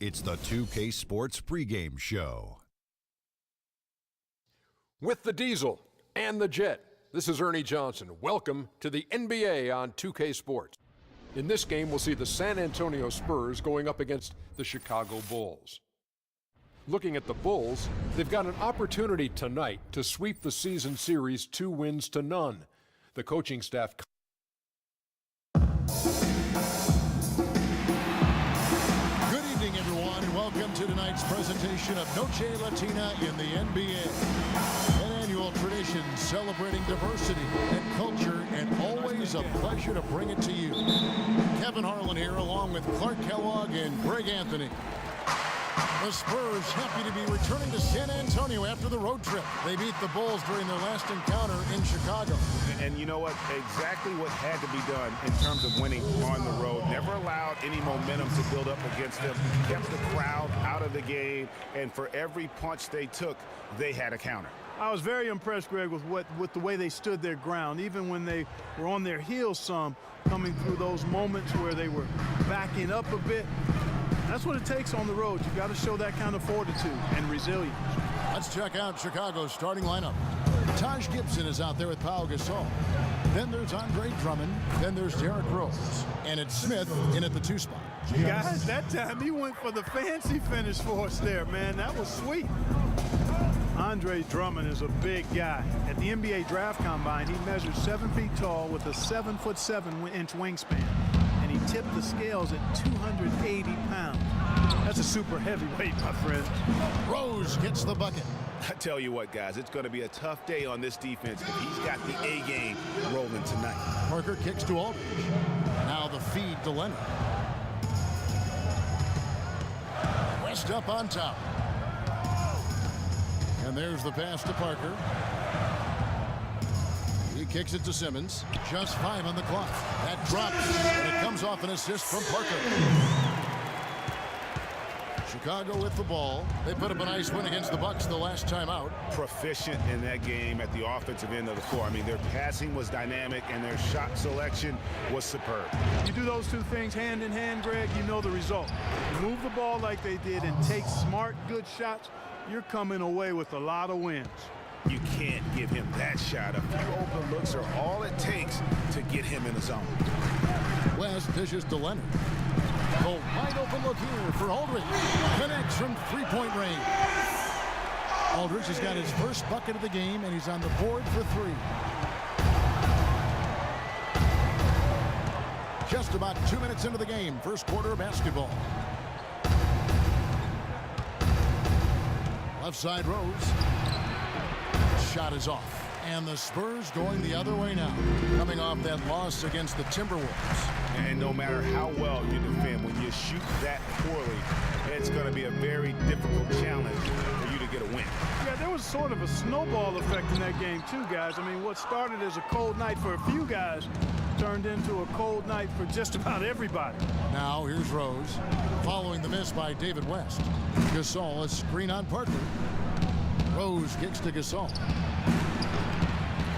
It's the 2K Sports pregame show. With the Diesel and the Jet, this is Ernie Johnson. Welcome to the NBA on 2K Sports. In this game, we'll see the San Antonio Spurs going up against the Chicago Bulls. Looking at the Bulls, they've got an opportunity tonight to sweep the season series 2-0. The coaching staff. Good evening, everyone, and welcome to tonight's presentation of Noche Latina in the NBA. An annual tradition celebrating diversity and culture, and always a pleasure to bring it to you. Kevin Harlan here, along with Clark Kellogg and Greg Anthony. The Spurs happy to be returning to San Antonio after the road trip. They beat the Bulls during their last encounter in Chicago. And you know what? Exactly what had to be done in terms of winning on the road. Never allowed any momentum to build up against them. Kept the crowd out of the game. And for every punch they took, they had a counter. I was very impressed, Greg, with the way they stood their ground, even when they were on their heels some, coming through those moments where they were backing up a bit. That's what it takes on the road. You've got to show that kind of fortitude and resilience. Let's check out Chicago's starting lineup. Taj Gibson is out there with Pau Gasol. Then there's Andre Drummond. Then there's Derrick Rose. And it's Smith in at the 2 spot. Guys, that time he went for the fancy finish for us there, man. That was sweet. Andre Drummond is a big guy. At the NBA Draft Combine, he measured 7 feet tall with a 7'7" wingspan. He tipped the scales at 280 pounds. That's a super heavyweight, my friend. Rose gets the bucket. I tell you what, guys, it's going to be a tough day on this defense if he's got the A game rolling tonight. Parker kicks to Aldridge. Now the feed to Leonard. West up on top. And there's the pass to Parker. He kicks it to Simmons. Just 5 on the clock. That drops, and it comes off an assist from Parker. Chicago with the ball. They put up a nice win against the Bucks the last time out. Proficient in that game at the offensive end of the floor. I mean, their passing was dynamic, and their shot selection was superb. You do those two things hand in hand, Greg, you know the result. You move the ball like they did and take smart, good shots, you're coming away with a lot of wins. You can't give him that shot. A few open looks are all it takes to get him in the zone. West dishes to Leonard. A wide open look here for Aldridge. Connects from 3-point range. Aldridge has got his first bucket of the game, and he's on the board for 3. Just about 2 minutes into the game, first quarter of basketball. Left side Rose. Shot is off. And the Spurs going the other way now, coming off that loss against the Timberwolves. And no matter how well you defend, when you shoot that poorly, it's going to be a very difficult challenge for you to get a win. Yeah, there was sort of a snowball effect in that game too, guys. I mean, what started as a cold night for a few guys turned into a cold night for just about everybody. Now here's Rose, following the miss by David West. Gasol, a screen on Parker. Rose kicks to Gasol.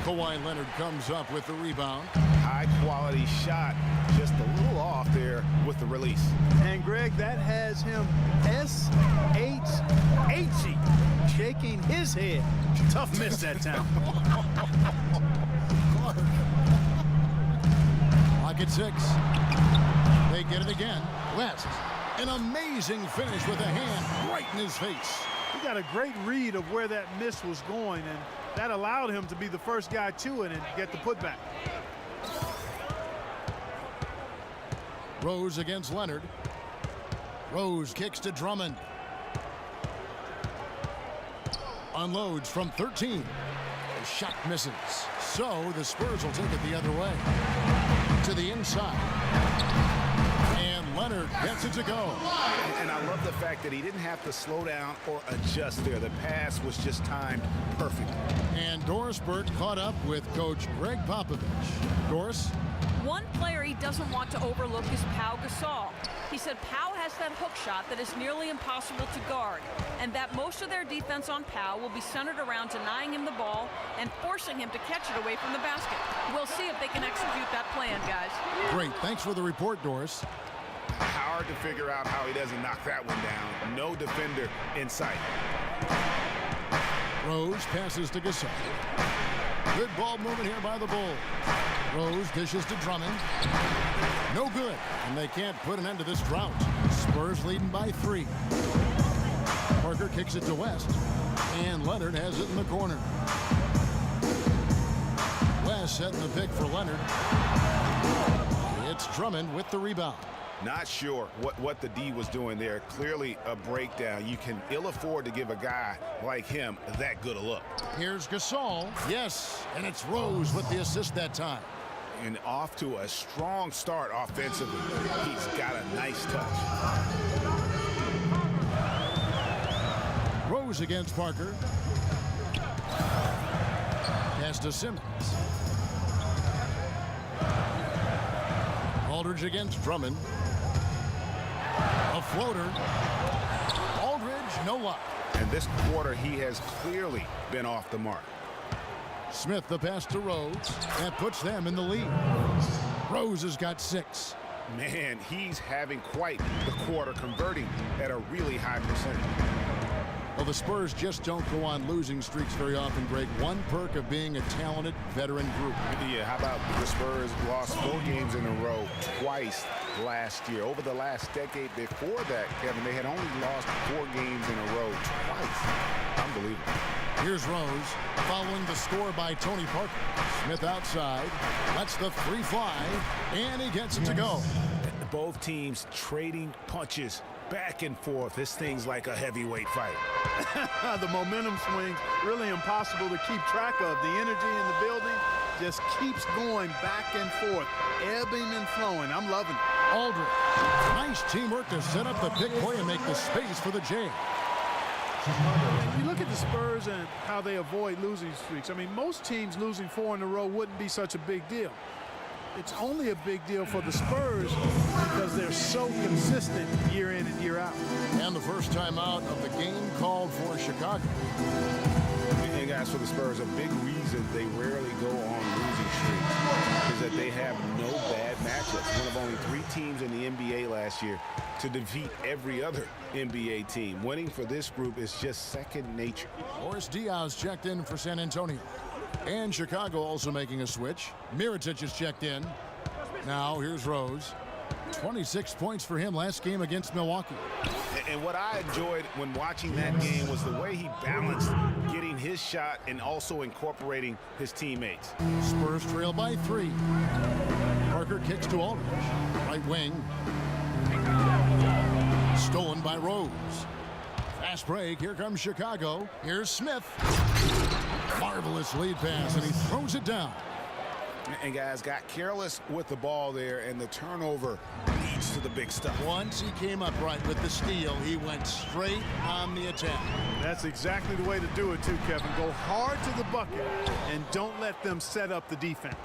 Kawhi Leonard comes up with the rebound. High quality shot, just a little off there with the release. And Greg, that has him S-H-H-E, shaking his head. Tough miss that time. Clark. Clock at 6. They get it again. West, an amazing finish with a hand right in his face. He got a great read of where that miss was going, and that allowed him to be the first guy to it and get the putback. Rose against Leonard. Rose kicks to Drummond. Unloads from 13. The shot misses. So the Spurs will take it the other way. To the inside. And Leonard gets it to go. And I love the fact that he didn't have to slow down or adjust there. The pass was just timed perfect. And Doris Burke caught up with Coach Greg Popovich. Doris? One player he doesn't want to overlook is Pau Gasol. He said Pau has that hook shot that is nearly impossible to guard, and that most of their defense on Pau will be centered around denying him the ball and forcing him to catch it away from the basket. We'll see if they can execute that plan, guys. Great. Thanks for the report, Doris. How hard to figure out how he doesn't knock that one down. No defender in sight. Rose passes to Gasol. Good ball movement here by the Bulls. Rose dishes to Drummond. No good, and they can't put an end to this drought. Spurs leading by 3. Parker kicks it to West, and Leonard has it in the corner. West setting the pick for Leonard. It's Drummond with the rebound. Not sure what the D was doing there. Clearly a breakdown. You can ill afford to give a guy like him that good a look. Here's Gasol. Yes, and it's Rose with the assist that time. And off to a strong start offensively. He's got a nice touch. Rose against Parker. Pass to Simmons. Aldridge against Drummond. A floater. Aldridge, no luck. And this quarter, he has clearly been off the mark. Smith the pass to Rose. That puts them in the lead. Rose has got 6. Man, he's having quite the quarter, converting at a really high percentage. Well, the Spurs just don't go on losing streaks very often, Greg. One perk of being a talented veteran group. Yeah, how about the Spurs lost 4 games in a row twice last year. Over the last decade before that, Kevin, they had only lost 4 games in a row twice. Unbelievable. Here's Rose following the score by Tony Parker. Smith outside, lets the free fly, and he gets it to go. Both teams trading punches back and forth. This thing's like a heavyweight fight. The momentum swings really impossible to keep track of. The energy in the building just keeps going back and forth, ebbing and flowing. I'm loving it. Aldridge, nice teamwork to set up the pick play and make the space for the J. You look at the Spurs and how they avoid losing streaks. I mean, most teams losing 4 in a row wouldn't be such a big deal. It's only a big deal for the Spurs because they're so consistent year in and year out. And the first time out of the game called for Chicago. And guys, for the Spurs, a big reason they rarely go on losing streaks is that they have no bad matchups. One of only 3 teams in the NBA last year to defeat every other NBA team. Winning for this group is just second nature. Boris Diaz checked in for San Antonio. And Chicago also making a switch. Mirotic is checked in. Now here's Rose. 26 points for him last game against Milwaukee. And what I enjoyed when watching that game was the way he balanced getting his shot and also incorporating his teammates. Spurs trail by 3. Parker kicks to Aldridge. Right wing. Stolen by Rose. Fast break. Here comes Chicago. Here's Smith. Marvelous lead pass, and he throws it down. And guys got careless with the ball there, and the turnover leads to the big stuff. Once he came up right with the steal, he went straight on the attack. That's exactly the way to do it too, Kevin. Go hard to the bucket and don't let them set up the defense.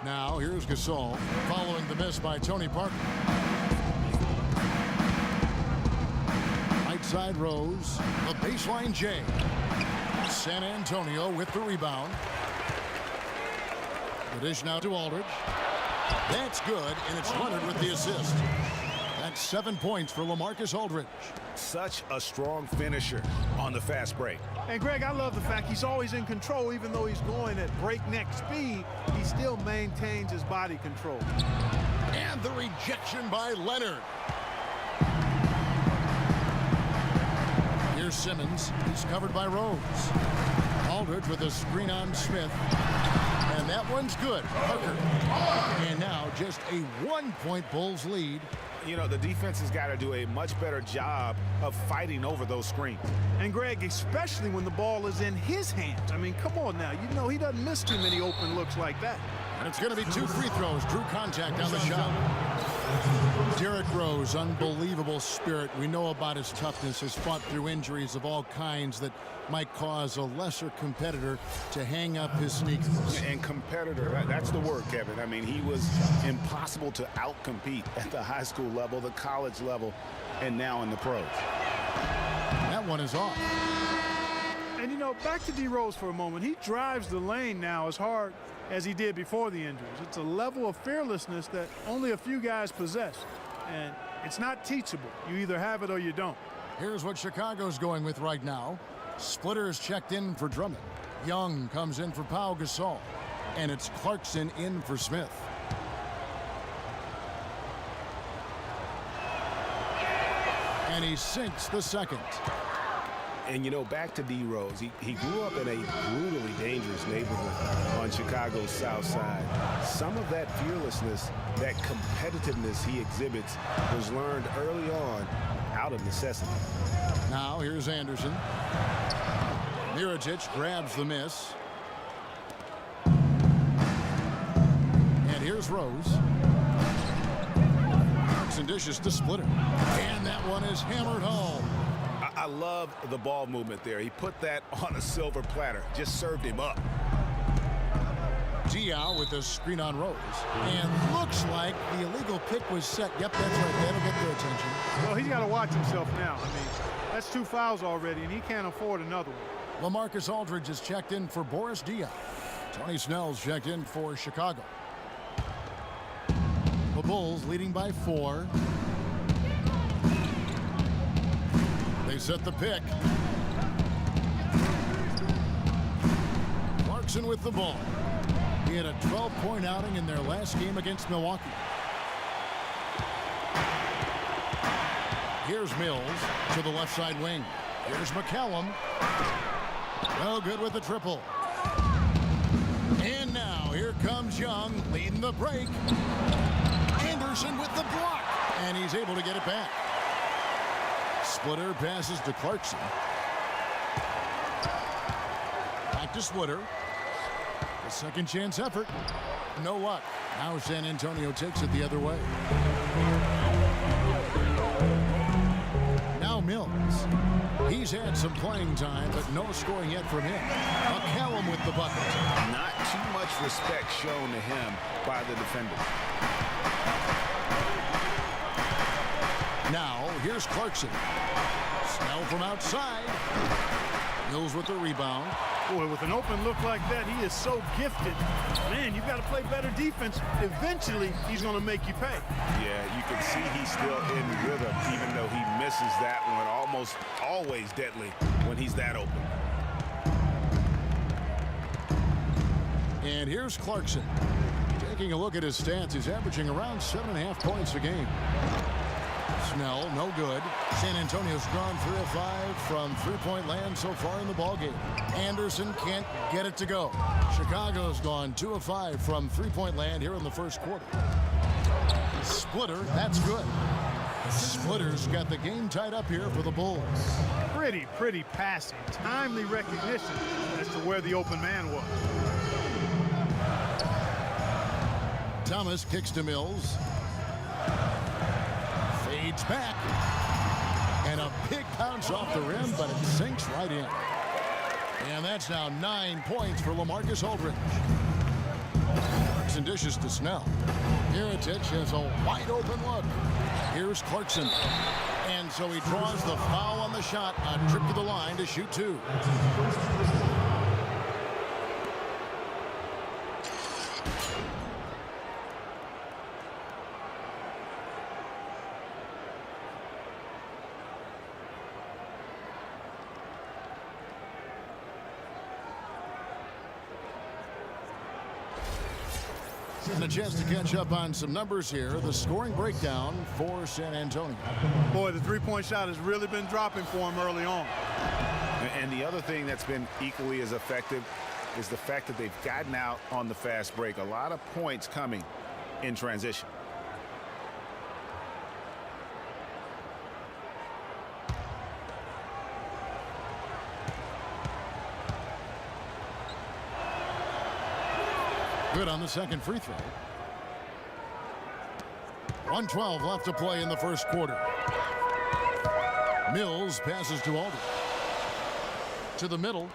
Now here's Gasol following the miss by Tony Parker. Right side Rose, the baseline J. San Antonio with the rebound. The dish now to Aldridge. That's good, and it's Leonard with the assist. That's 7 points for LaMarcus Aldridge. Such a strong finisher on the fast break. And Greg, I love the fact he's always in control. Even though he's going at breakneck speed, he still maintains his body control. And the rejection by Leonard. Here's Simmons. He's covered by Rose. Aldridge with a screen on Smith. And that one's good. Parker. And now just a 1-point Bulls lead. You know, the defense has got to do a much better job of fighting over those screens. And Greg, especially when the ball is in his hands. I mean, come on now. You know he doesn't miss too many open looks like that. And it's going to be 2 free throws. Drew contact on the shot. Derrick Rose, unbelievable spirit. We know about his toughness, has fought through injuries of all kinds that might cause a lesser competitor to hang up his sneakers. And competitor, that's the word, Kevin. I mean, he was impossible to outcompete at the high school level, the college level, and now in the pros. That one is off. And, you know, back to D. Rose for a moment. He drives the lane now as hard as he did before the injuries. It's a level of fearlessness that only a few guys possess. And It's not teachable. You either have it or you don't. Here's what Chicago's going with right now. Splitters checked in for Drummond. Young comes in for Pau Gasol. And it's Clarkson in for Smith. And he sinks the second. And, you know, back to D. Rose. He grew up in a brutally dangerous neighborhood on Chicago's South Side. Some of that fearlessness, that competitiveness he exhibits was learned early on out of necessity. Now here's Anderson. Mirotic grabs the miss. And here's Rose. And dishes to Splitter. And that one is hammered home. I love the ball movement there. He put that on a silver platter. Just served him up. Diaw with the screen on Rose. And looks like the illegal pick was set. Yep, that's right. That'll get their attention. Well, he's got to watch himself now. I mean, that's 2 fouls already, and he can't afford another one. LaMarcus Aldridge is checked in for Boris Diaw. Tony Snell's checked in for Chicago. The Bulls leading by 4. They set the pick. Clarkson with the ball. He had a 12-point outing in their last game against Milwaukee. Here's Mills to the left side wing. Here's McCallum. No good with the triple. And now here comes Young leading the break. Anderson with the block. And he's able to get it back. Splitter passes to Clarkson. Back to Splitter. A second chance effort. No luck. Now San Antonio takes it the other way. Now Mills. He's had some playing time, but no scoring yet from him. McCallum with the bucket. Not too much respect shown to him by the defender. Now, here's Clarkson. Snell from outside. Mills with the rebound. Boy, with an open look like that, he is so gifted. Man, you've got to play better defense. Eventually, he's going to make you pay. Yeah, you can see he's still in rhythm, even though he misses that one. Almost always deadly when he's that open. And here's Clarkson. Taking a look at his stats, he's averaging around 7.5 points a game. Snell, no good. San Antonio's gone 3 of 5 from three-point land so far in the ballgame. Anderson can't get it to go. Chicago's gone 2 of 5 from three-point land here in the first quarter. Splitter, that's good. Splitter's got the game tied up here for the Bulls. Pretty passing. Timely recognition as to where the open man was. Thomas kicks to Mills. Fades back. And a big bounce off the rim, but it sinks right in. And that's now 9 points for LaMarcus Aldridge. Clarkson dishes to Snell. Mirotic has a wide open look. Here's Clarkson. And so he draws the foul on the shot. A trip to the line to shoot 2. And a chance to catch up on some numbers here. The scoring breakdown for San Antonio. Boy, the three-point shot has really been dropping for him early on. And the other thing that's been equally as effective is the fact that they've gotten out on the fast break. A lot of points coming in transition. Good on the second free throw. 1:12 left to play in the first quarter. Mills passes to Aldridge. To the middle.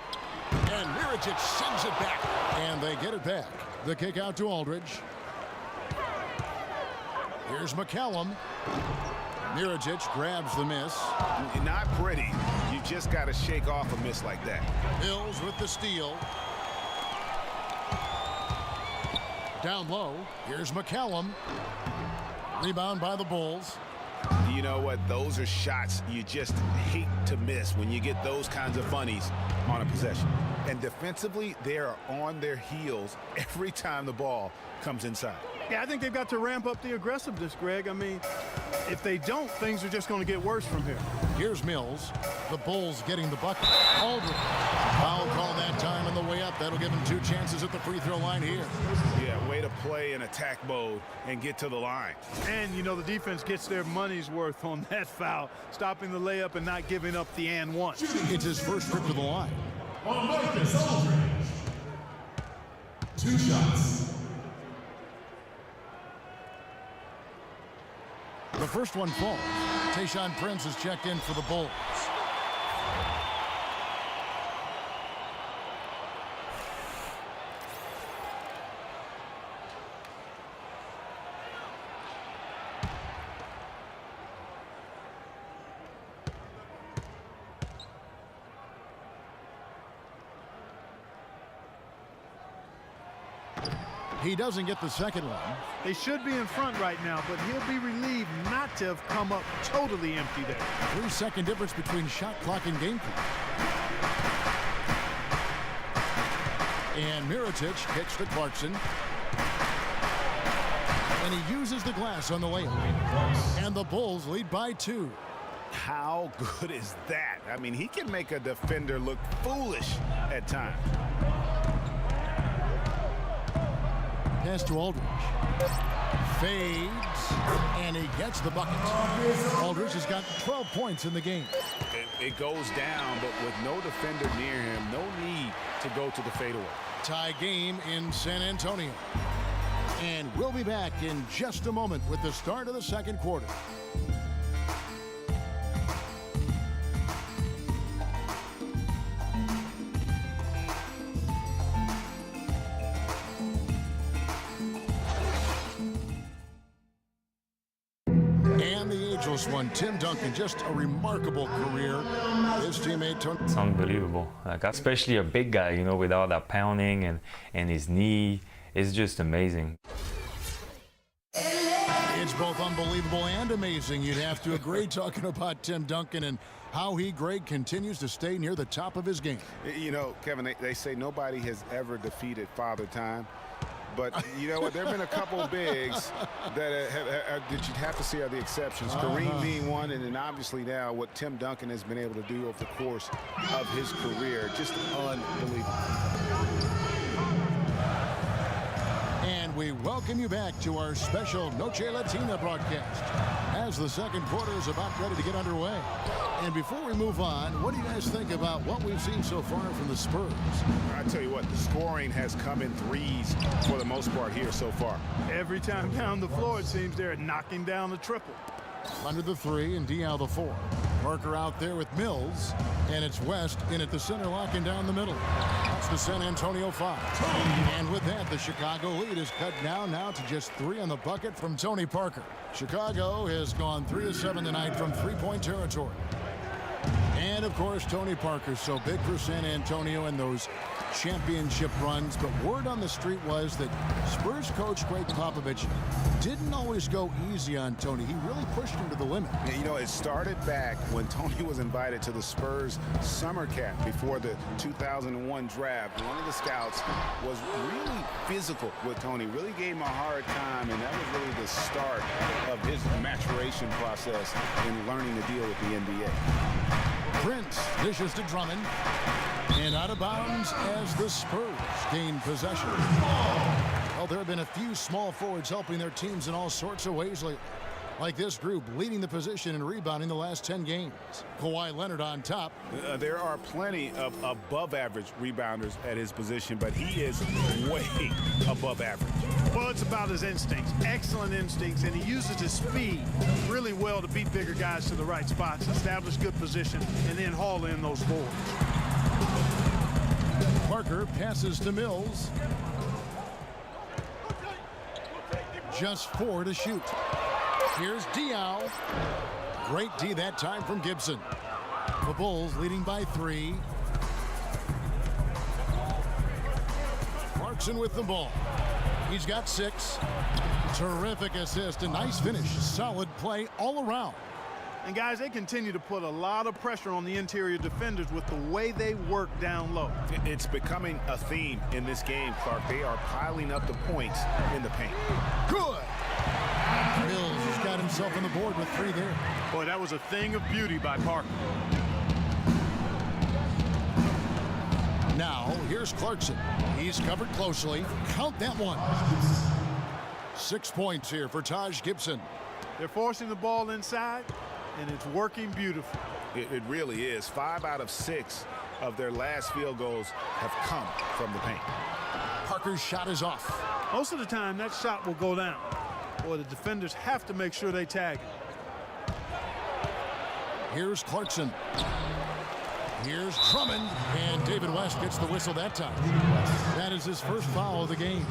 And Mirotic sends it back. And they get it back. The kick out to Aldridge. Here's McCallum. Mirotic grabs the miss. Not pretty. You just got to shake off a miss like that. Mills with the steal. Down low, here's McCallum. Rebound by the Bulls. You know what? Those are shots you just hate to miss when you get those kinds of funnies on a possession. And defensively, they are on their heels every time the ball comes inside. Yeah, I think they've got to ramp up the aggressiveness, Greg. I mean, if they don't, things are just going to get worse from here. Here's Mills. The Bulls getting the bucket. Aldridge. Foul call that time on the way up. That'll give him 2 chances at the free throw line here. Yeah, way to play in attack mode and get to the line. And, you know, the defense gets their money's worth on that foul, stopping the layup and not giving up the and one. It's his first trip to the line. On Marcus Aldridge. 2 shots. The first one falls. Tayshaun Prince is checked in for the Bulls. He doesn't get the second one. They should be in front right now, but he'll be relieved not to have come up totally empty there. 3-second difference between shot clock and game clock. And Mirotic kicks to Clarkson. And he uses the glass on the layup. And the Bulls lead by 2. How good is that? I mean, he can make a defender look foolish at times. Pass to Aldridge. Fades. And he gets the bucket. Aldridge has got 12 points in the game. It goes down, but with no defender near him, no need to go to the fadeaway. Tie game in San Antonio. And we'll be back in just a moment with the start of the second quarter. One, Tim Duncan, just a remarkable career. His teammate Tony. It's unbelievable, like especially a big guy, you know, with all that pounding and his knee. It's just amazing. It's both unbelievable and amazing, you'd have to agree, talking about Tim Duncan and how he, Greg, continues to stay near the top of his game. You know, Kevin, they say nobody has ever defeated Father Time. But you know what? There have been a couple of bigs that you'd have to see are the exceptions. Kareem being one, and then obviously now what Tim Duncan has been able to do over the course of his career. Just unbelievable. And we welcome you back to our special Noche Latina broadcast as the second quarter is about ready to get underway. And before we move on, what do you guys think about what we've seen so far from the Spurs? I tell you what, the scoring has come in threes for the most part here so far. Every time down the floor, it seems they're knocking down the triple. Under the 3 and Diaw the 4. Parker out there with Mills, and it's West in at the center, locking down the middle. That's the San Antonio 5. And with that, the Chicago lead is cut down now to just 3 on the bucket from Tony Parker. Chicago has gone 3 of 7 tonight from three-point territory. And, of course, Tony Parker, so big for San Antonio in those championship runs. But word on the street was that Spurs coach Greg Popovich didn't always go easy on Tony. He really pushed him to the limit. Yeah, you know, it started back when Tony was invited to the Spurs summer camp before the 2001 draft. One of the scouts was really physical with Tony, really gave him a hard time, and that was really the start of his maturation process in learning to deal with the NBA. Prince dishes to Drummond. And out of bounds as the Spurs gain possession. Well, there have been a few small forwards helping their teams in all sorts of ways lately. Like this group leading the position and rebounding the last 10 games. Kawhi Leonard on top. There are plenty of above-average rebounders at his position, but he is way above average. Well, it's about his instincts, excellent instincts, and he uses his speed really well to beat bigger guys to the right spots, establish good position, and then haul in those boards. Parker passes to Mills. Just 4 to shoot. Here's Diaw. Great D that time from Gibson. The Bulls leading by 3. Clarkson with the ball. He's got 6. Terrific assist, a nice finish. Solid play all around. And guys, they continue to put a lot of pressure on the interior defenders with the way they work down low. It's becoming a theme in this game, Clark. They are piling up the points in the paint. Good. Mills has got himself on the board with 3 there. Boy, that was a thing of beauty by Parker. Now, here's Clarkson. He's covered closely. Count that one. 6 points here for Taj Gibson. They're forcing the ball inside, and it's working beautifully. It really is. 5 out of 6 of their last field goals have come from the paint. Parker's shot is off. Most of the time, that shot will go down. Boy, the defenders have to make sure they tag it. Here's Clarkson. Here's Drummond, and David West gets the whistle that time. That is his first foul of the game.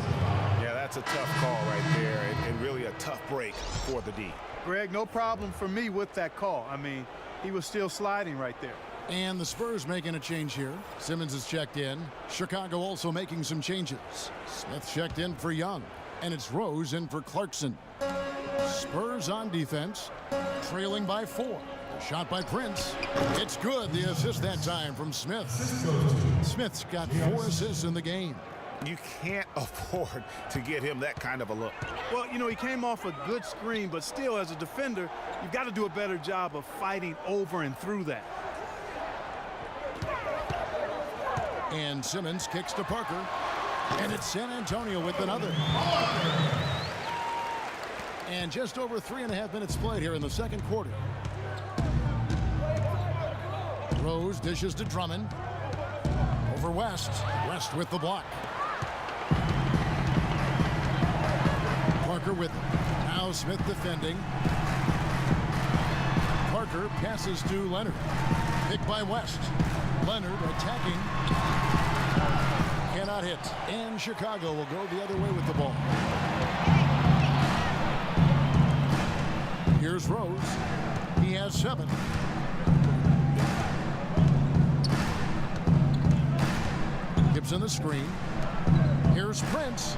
Yeah, that's a tough call right there, and really a tough break for the D. Greg, no problem for me with that call. I mean, he was still sliding right there. And the Spurs making a change here. Simmons is checked in. Chicago also making some changes. Smith checked in for Young, and it's Rose in for Clarkson. Spurs on defense, trailing by 4. Shot by Prince. It's good. The assist that time from Smith. Smith's got 4 assists in the game. You can't afford to get him that kind of a look. Well, you know, he came off a good screen, but still, as a defender, you've got to do a better job of fighting over and through that. And Simmons kicks to Parker. And it's San Antonio with another. And just over 3.5 minutes played here in the second quarter. Rose dishes to Drummond. Over West. West with the block. Parker with it. Now Smith defending. Parker passes to Leonard. Picked by West. Leonard attacking. Cannot hit. And Chicago will go the other way with the ball. Here's Rose. He has 7. Gibson the screen. Here's Prince.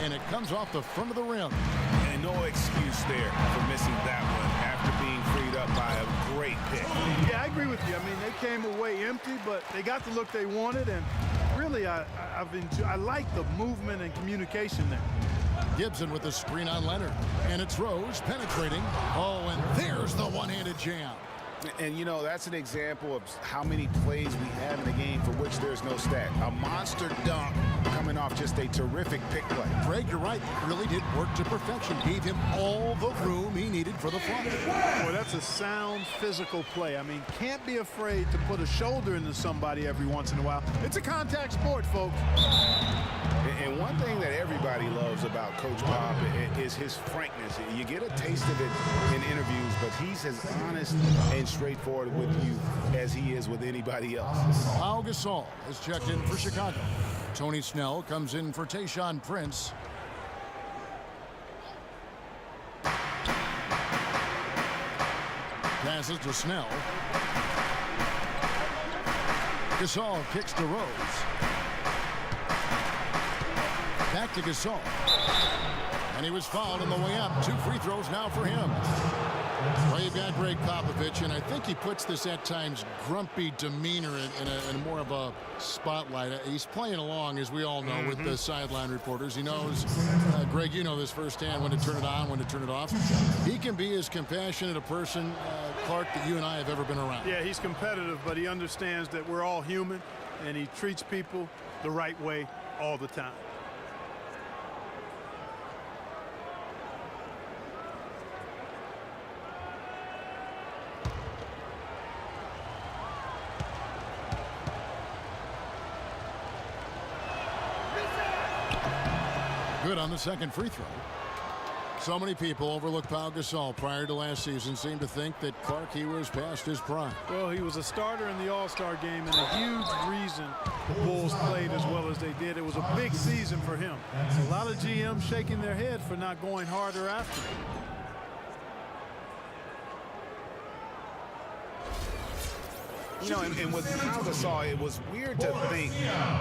And it comes off the front of the rim. And no excuse there for missing that one after being freed up by a great pick. Yeah, I agree with you. I mean, they came away empty, but they got the look they wanted, and really, I like the movement and communication there. Gibson with the screen on Leonard. And it's Rose penetrating. Oh, and there's the one-handed jam. And, you know, that's an example of how many plays we have in the game for which there's no stat. A monster dunk coming off just a terrific pick play. Greg, you're right. Really did work to perfection. Gave him all the room he needed for the flush. Boy, that's a sound physical play. I mean, can't be afraid to put a shoulder into somebody every once in a while. It's a contact sport, folks. And one thing that everybody loves about Coach Bob is his frankness. You get a taste of it in interviews, but he's as honest and straightforward with you as he is with anybody else. Pau Gasol is checked in for Chicago. Tony Snell comes in for Tayshaun Prince. Passes to Snell. Gasol kicks to Rose. Back to Gasol. And he was fouled on the way up. 2 free throws now for him. Well, you've got Greg Popovich, and I think he puts this at times grumpy demeanor in more of a spotlight. He's playing along, as we all know, with the sideline reporters. He knows, Greg, you know this firsthand, when to turn it on, when to turn it off. He can be as compassionate a person, Clark, that you and I have ever been around. Yeah, he's competitive, but he understands that we're all human, and he treats people the right way all the time. Good on the second free throw. So many people overlooked Pau Gasol prior to last season, seemed to think that Clark, he was past his prime. Well, he was a starter in the All-Star game, and a huge reason the Bulls played as well as they did. It was a big season for him. A lot of GMs shaking their head for not going harder after him. You know, and with Pau Gasol, it was weird to think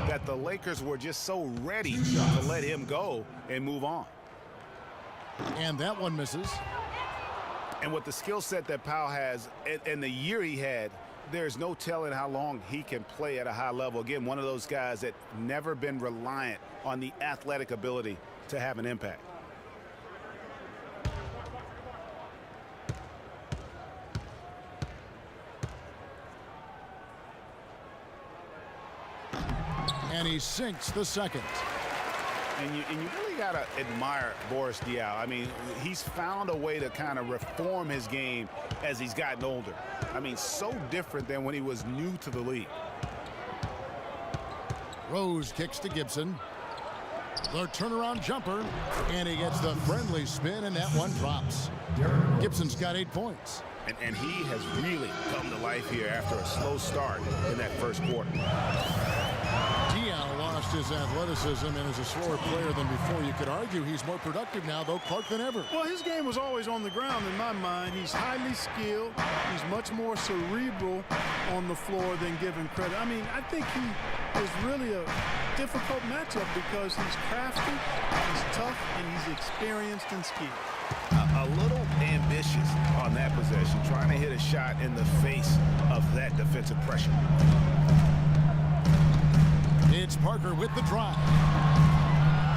that the Lakers were just so ready to let him go and move on. And that one misses. And with the skill set that Pau has and the year he had, there's no telling how long he can play at a high level. Again, one of those guys that never been reliant on the athletic ability to have an impact. And he sinks the second. And you really got to admire Boris Diaw. I mean, he's found a way to kind of reform his game as he's gotten older. I mean, so different than when he was new to the league. Rose kicks to Gibson. The turnaround jumper, and he gets the friendly spin, and that one drops. Gibson's got 8 points. And he has really come to life here after a slow start in that first quarter. Diaw lost his athleticism and is a slower player than before. You could argue he's more productive now, though, Clark, than ever. Well, his game was always on the ground in my mind. He's highly skilled. He's much more cerebral on the floor than given credit. I mean, I think he is really a difficult matchup because he's crafty, he's tough, and he's experienced and skilled. A little ambitious on that possession, trying to hit a shot in the face of that defensive pressure. It's Parker with the drive.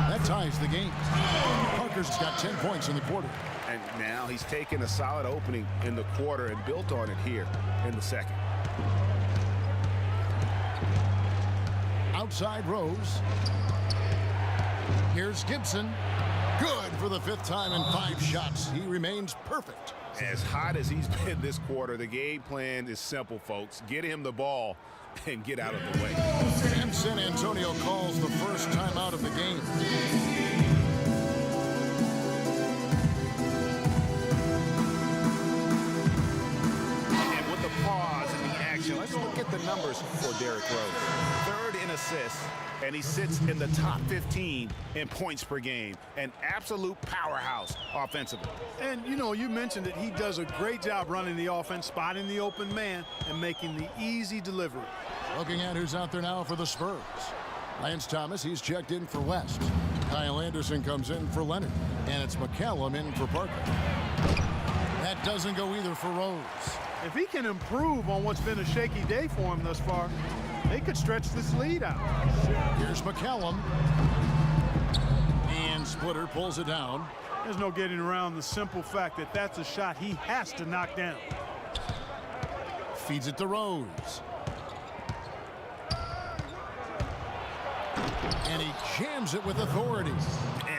That ties the game. Parker's got 10 points in the quarter. And now he's taken a solid opening in the quarter and built on it here in the second. Outside Rose. Here's Gibson. Good for the 5th time in 5 shots. He remains perfect. As hot as he's been this quarter, the game plan is simple, folks. Get him the ball and get out of the way. And San Antonio calls the first time out of the game. And with the pause in the action, let's look at the numbers for Derrick Rose. 3rd in assists, and he sits in the top 15 in points per game. An absolute powerhouse offensively. And, you know, you mentioned that he does a great job running the offense, spotting the open man, and making the easy delivery. Looking at who's out there now for the Spurs. Lance Thomas, he's checked in for West. Kyle Anderson comes in for Leonard. And it's McCallum in for Parker. That doesn't go either for Rose. If he can improve on what's been a shaky day for him thus far, they could stretch this lead out. Here's McCallum. And Splitter pulls it down. There's no getting around the simple fact that that's a shot he has to knock down. Feeds it to Rose. And he jams it with authority.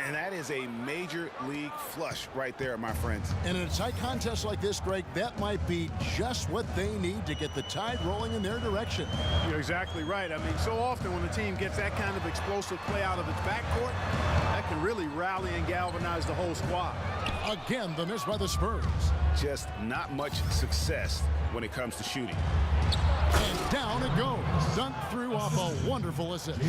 And that is a major league flush right there, my friends. And in a tight contest like this, Greg, that might be just what they need to get the tide rolling in their direction. You're exactly right. I mean, so often when the team gets that kind of explosive play out of its backcourt, that can really rally and galvanize the whole squad. Again, the miss by the Spurs. Just not much success when it comes to shooting. And down it goes. Dunked through off a wonderful assist.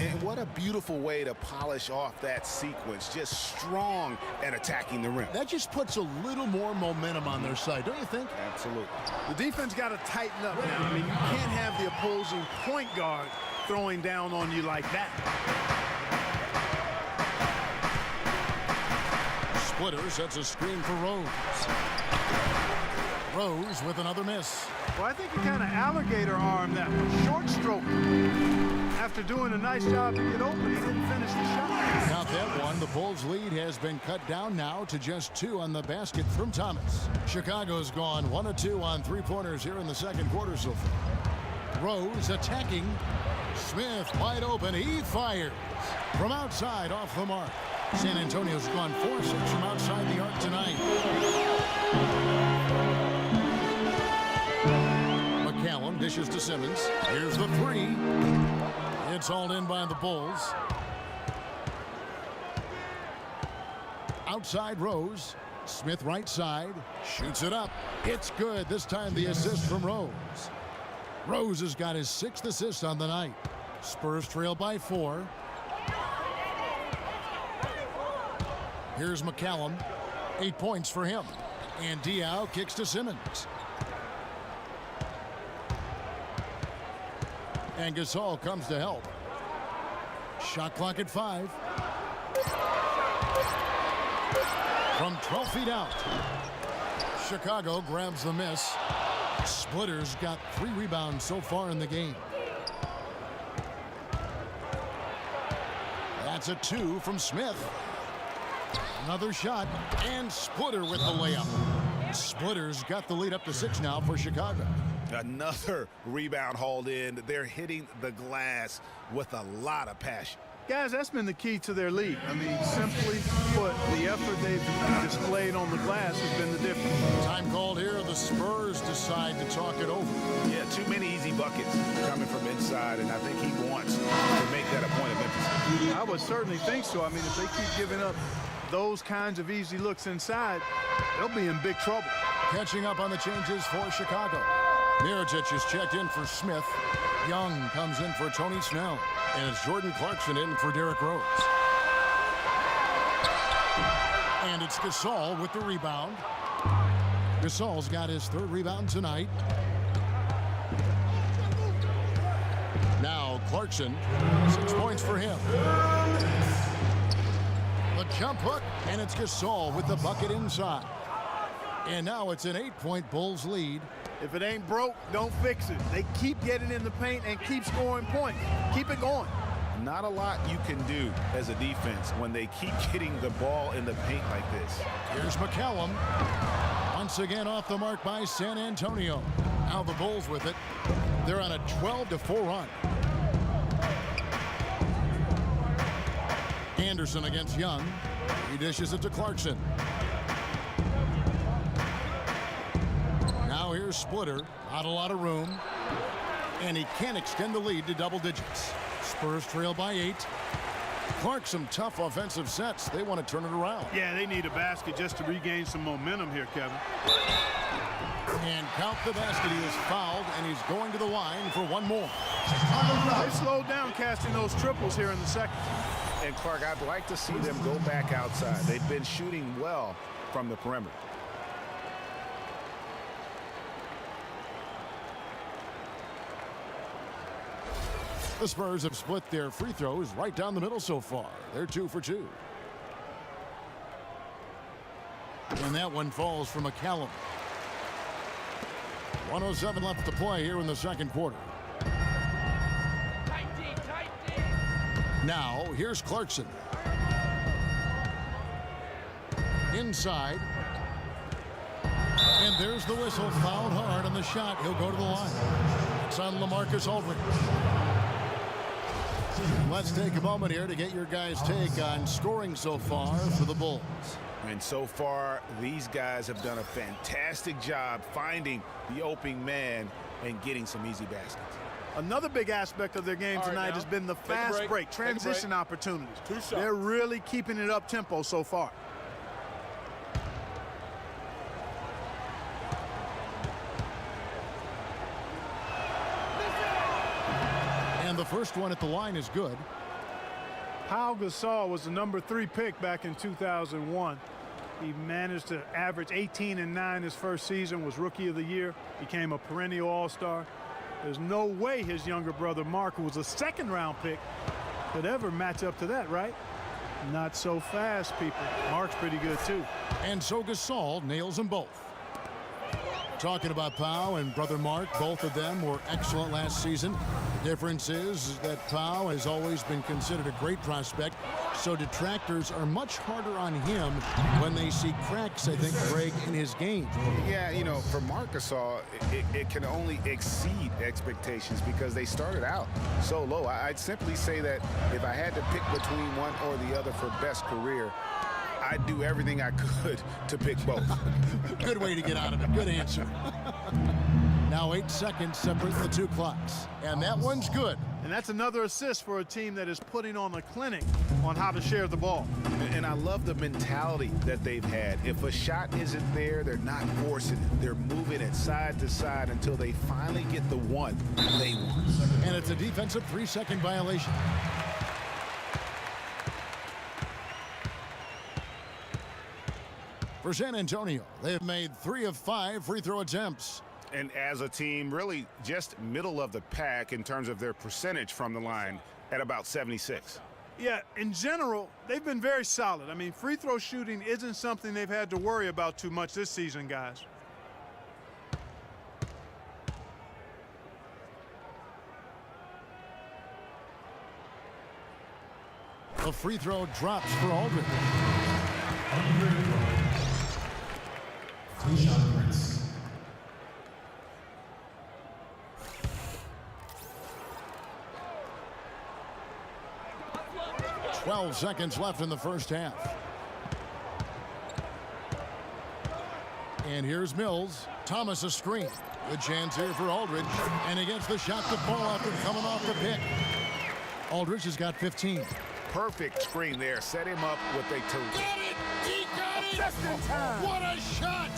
And what a beautiful way to polish off that sequence. Just strong at attacking the rim. That just puts a little more momentum on their side, don't you think? Absolutely. The defense got to tighten up now. I mean, you can't have the opposing point guard throwing down on you like that. Splitter sets a screen for Rose. Rose with another miss. Well, I think he kind of alligator armed that one. Short stroke. After doing a nice job to get open, he didn't finish the shot. Not that one. The Bulls' lead has been cut down now to just 2 on the basket from Thomas. Chicago's gone 1 of 2 on 3-pointers here in the second quarter so far. Rose attacking. Smith wide open. He fires from outside off the mark. San Antonio's gone 4-6 from outside the arc tonight. McCallum dishes to Simmons. Here's the 3. It's hauled in by the Bulls. Outside Rose. Smith right side. Shoots it up. It's good. This time the assist from Rose. Rose has got his 6th assist on the night. Spurs trail by 4. Here's McCallum. 8 points for him. And Diaw kicks to Simmons. And Gasol comes to help. Shot clock at 5. From 12 feet out. Chicago grabs the miss. Splitter's got 3 rebounds so far in the game. That's a 2 from Smith. Another shot, and Splitter with the layup. Splitter's got the lead up to 6 now for Chicago. Another rebound hauled in. They're hitting the glass with a lot of passion. Guys, that's been the key to their lead. I mean, simply put, the effort they've displayed on the glass has been the difference. Time called here. The Spurs decide to talk it over. Yeah, too many easy buckets coming from inside, and I think he wants to make that a point of emphasis. I would certainly think so. I mean, if they keep giving up those kinds of easy looks inside, they'll be in big trouble. Catching up on the changes for Chicago. Mirotic is checked in for Smith. Young comes in for Tony Snell. And it's Jordan Clarkson in for Derrick Rose. And it's Gasol with the rebound. Gasol's got his 3rd rebound tonight. Now Clarkson, 6 points for him. The jump hook, and it's Gasol with the bucket inside. And now it's an 8-point Bulls lead. If it ain't broke, don't fix it. They keep getting in the paint and keep scoring points. Keep it going. Not a lot you can do as a defense when they keep getting the ball in the paint like this. Here's McCallum. Once again off the mark by San Antonio. Now the Bulls with it. They're on a 12-4 run. Anderson against Young. He dishes it to Clarkson. Now here's Splitter. Not a lot of room. And he can't extend the lead to double digits. Spurs trail by 8. Clark, some tough offensive sets. They want to turn it around. Yeah, they need a basket just to regain some momentum here, Kevin. And count the basket. He is fouled, and he's going to the line for one more. They slowed down casting those triples here in the second. And Clark, I'd like to see them go back outside. They've been shooting well from the perimeter. The Spurs have split their free throws right down the middle so far. They're 2 for 2. And that one falls for McCallum. 1:07 left to play here in the second quarter. Now, here's Clarkson. Inside. And there's the whistle. Fouled hard on the shot. He'll go to the line. It's on LaMarcus Aldridge. Let's take a moment here to get your guys' take on scoring so far for the Bulls. And so far, these guys have done a fantastic job finding the opening man and getting some easy baskets. Another big aspect of their game tonight has been the fast break, transition opportunities. They're really keeping it up tempo so far. And the first one at the line is good. Pau Gasol was the #3 pick back in 2001. He managed to average 18 and 9 his first season, was Rookie of the Year, became a perennial All-Star. There's no way his younger brother Mark, who was a second-round pick, could ever match up to that, right? Not so fast, people. Mark's pretty good, too. And so Gasol nails them both. Talking about Pau and brother Mark, both of them were excellent last season. The difference is that Pau has always been considered a great prospect, so detractors are much harder on him when they see cracks, I think, break in his game. Yeah, you know, for Marc Gasol, it can only exceed expectations because they started out so low. I'd simply say that if I had to pick between one or the other for best career, I'd do everything I could to pick both. Good way to get out of it. Good answer. Now 8 seconds separate the two clocks. And that one's good. And that's another assist for a team that is putting on a clinic on how to share the ball. And I love the mentality that they've had. If a shot isn't there, they're not forcing it. They're moving it side to side until they finally get the one they want. And it's a defensive 3-second violation. For San Antonio, they have made 3 of 5 free throw attempts. And as a team, really just middle of the pack in terms of their percentage from the line at about 76. Yeah, in general, they've been very solid. I mean, free throw shooting isn't something they've had to worry about too much this season, guys. The free throw drops for Aldridge. Two-shot points. 12 seconds left in the first half. And here's Mills. Thomas a screen. Good chance here for Aldridge. And he gets the shot to fall after coming off the pick. Aldridge has got 15. Perfect screen there. Set him up with a Got it! He got it! Just in time. What a shot!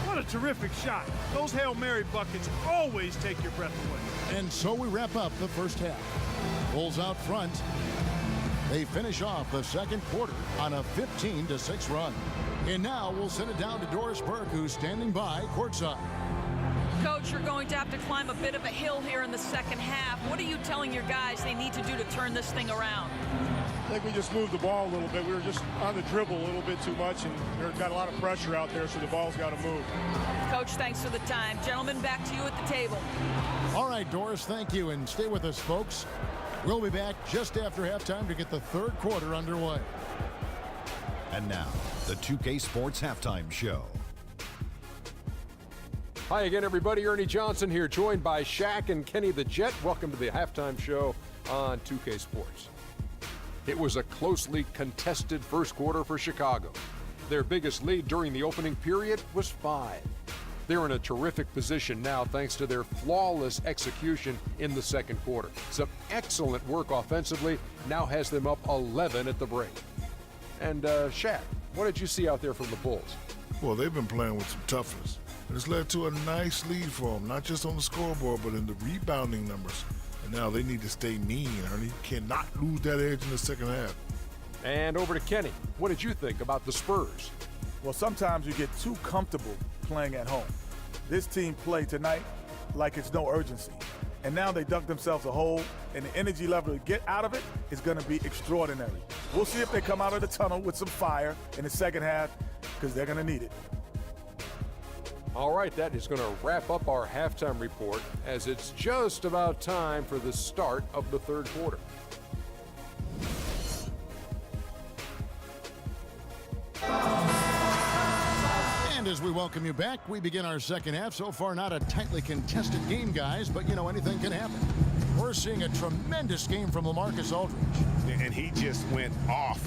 What a terrific shot. Those Hail Mary buckets always take your breath away. And so we wrap up the first half. Bulls out front. They finish off the second quarter on a 15-6 run. And now we'll send it down to Doris Burke, who's standing by courtside. Coach, you're going to have to climb a bit of a hill here in the second half. What are you telling your guys they need to do to turn this thing around? I think we just moved the ball a little bit. We were just on the dribble a little bit too much, and we've got a lot of pressure out there, so the ball's got to move. Coach, thanks for the time. Gentlemen, back to you at the table. All right, Doris, thank you, and stay with us, folks. We'll be back just after halftime to get the third quarter underway. And now, the 2K Sports Halftime Show. Hi again, everybody. Ernie Johnson here, joined by Shaq and Kenny the Jet. Welcome to the halftime show on 2K Sports. It was a closely contested first quarter for Chicago. Their biggest lead during the opening period was 5. They're in a terrific position now thanks to their flawless execution in the second quarter. Some excellent work offensively now has them up 11 at the break. And Shaq, what did you see out there from the Bulls? Well, they've been playing with some toughness. And it's led to a nice lead for them, not just on the scoreboard, but in the rebounding numbers. And now they need to stay mean, Ernie. Cannot lose that edge in the second half. And over to Kenny. What did you think about the Spurs? Well, sometimes you get too comfortable playing at home. This team played tonight like it's no urgency. And now they dug themselves a hole, and the energy level to get out of it is going to be extraordinary. We'll see if they come out of the tunnel with some fire in the second half, because they're going to need it. All right, that is going to wrap up our halftime report as it's just about time for the start of the third quarter. And as we welcome you back, we begin our second half. So far, not a tightly contested game, guys, but you know, anything can happen. We're seeing a tremendous game from LaMarcus Aldridge. And he just went off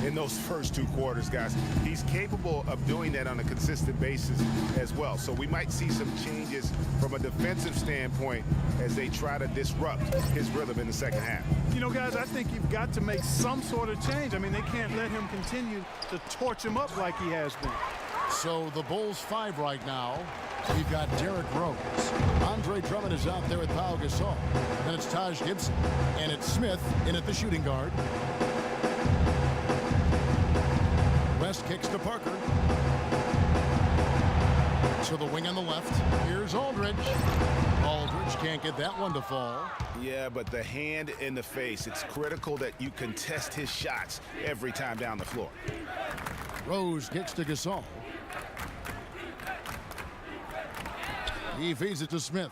in those first two quarters, guys. He's capable of doing that on a consistent basis as well. So we might see some changes from a defensive standpoint as they try to disrupt his rhythm in the second half. You know, guys, I think you've got to make some sort of change. I mean, they can't let him continue to torch him up like he has been. So the Bulls 5 right now. We've got Derrick Rose. Andre Drummond is out there with Pau Gasol. Then it's Taj Gibson. And it's Smith in at the shooting guard. West kicks to Parker. To the wing on the left. Here's Aldridge. Aldridge can't get that one to fall. Yeah, but the hand in the face, it's critical that you contest his shots every time down the floor. Rose kicks to Gasol. He feeds it to Smith.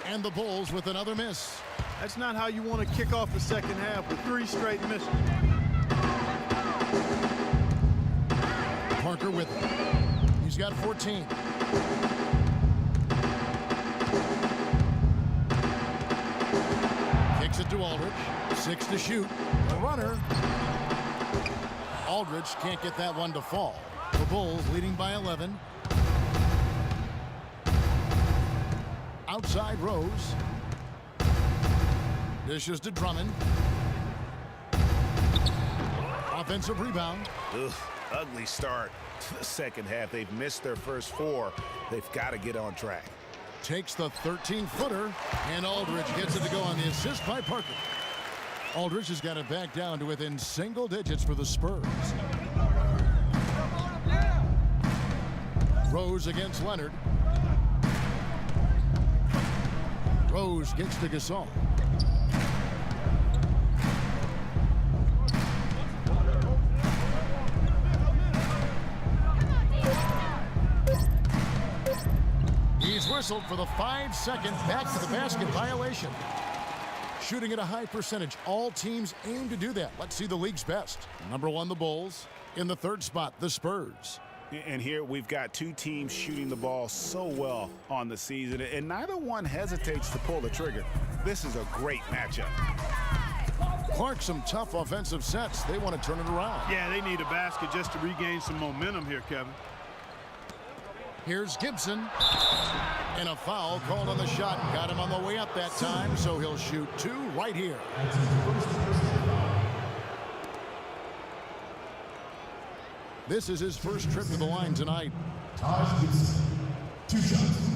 And the Bulls with another miss. That's not how you want to kick off the second half with 3 straight misses. Parker with it. He's got 14. Kicks it to Aldridge. 6 to shoot. The runner. Aldridge can't get that one to fall. The Bulls leading by 11. Outside Rose. Dishes to Drummond. Offensive rebound. Ugh, ugly start to the second half. They've missed their first 4. They've got to get on track. Takes the 13-footer, and Aldridge gets it to go on the assist by Parker. Aldridge has got it back down to within single digits for the Spurs. Rose against Leonard. Rose gets to Gasol. He's whistled for the 5-second back to the basket violation. Shooting at a high percentage. All teams aim to do that. Let's see the league's best. Number 1, the Bulls. In the 3rd spot, the Spurs. And here we've got two teams shooting the ball so well on the season, and neither one hesitates to pull the trigger. This is a great matchup. Clark, some tough offensive sets. They want to turn it around. Yeah, they need a basket just to regain some momentum here, Kevin. Here's Gibson. And a foul called on the shot. Got him on the way up that time, so he'll shoot 2 right here. This is his first trip to the line tonight. Taj Gibson, 2 shots.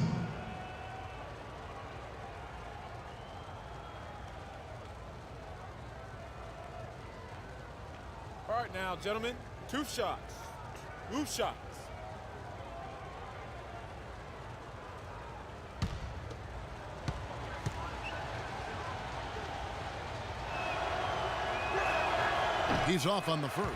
All right now, gentlemen, 2 shots. 2 shots. He's off on the first.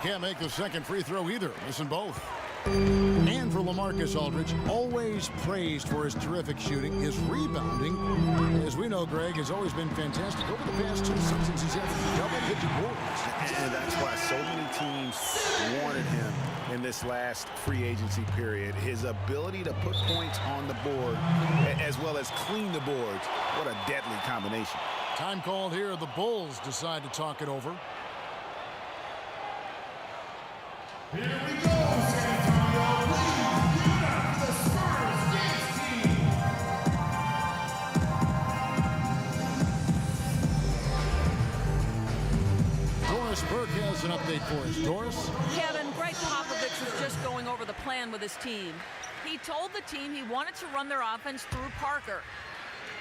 Can't make the second free throw either. Missing both. And for LaMarcus Aldridge, always praised for his terrific shooting. His rebounding, as we know, Greg, has always been fantastic. Over the past 2 seasons, he's had double-digit boards. And that's why so many teams wanted him in this last free agency period. His ability to put points on the board as well as clean the boards. What a deadly combination. Time called here. The Bulls decide to talk it over. Here we go, San Antonio. Please give it up for the Spurs dance team. Doris Burke has an update for us. Doris? Kevin, Greg Popovich was just going over the plan with his team. He told the team he wanted to run their offense through Parker.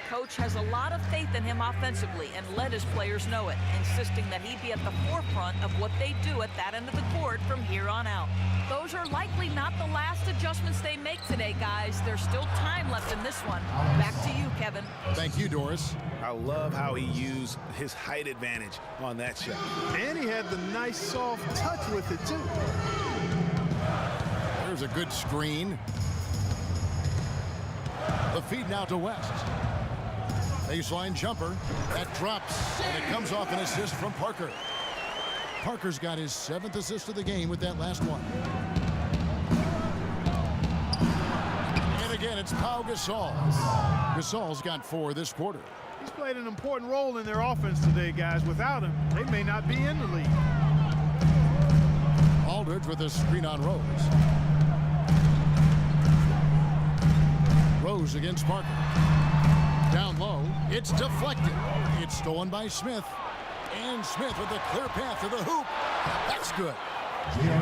Coach has a lot of faith in him offensively and let his players know it, insisting that he be at the forefront of what they do at that end of the court from here on out. Those are likely not the last adjustments they make today, guys. There's still time left in this one. Back to you, Kevin. Thank you, Doris. I love how he used his height advantage on that shot. And he had the nice soft touch with it, too. There's a good screen. The feed now to West. Baseline jumper. That drops, and it comes off an assist from Parker. Parker's got his 7th assist of the game with that last one. And again, it's Pau Gasol. Gasol's got 4 this quarter. He's played an important role in their offense today, guys. Without him, they may not be in the league. Aldridge with a screen on Rose. Rose against Parker. Down low, it's deflected. It's stolen by Smith. And Smith with a clear path to the hoop. That's good.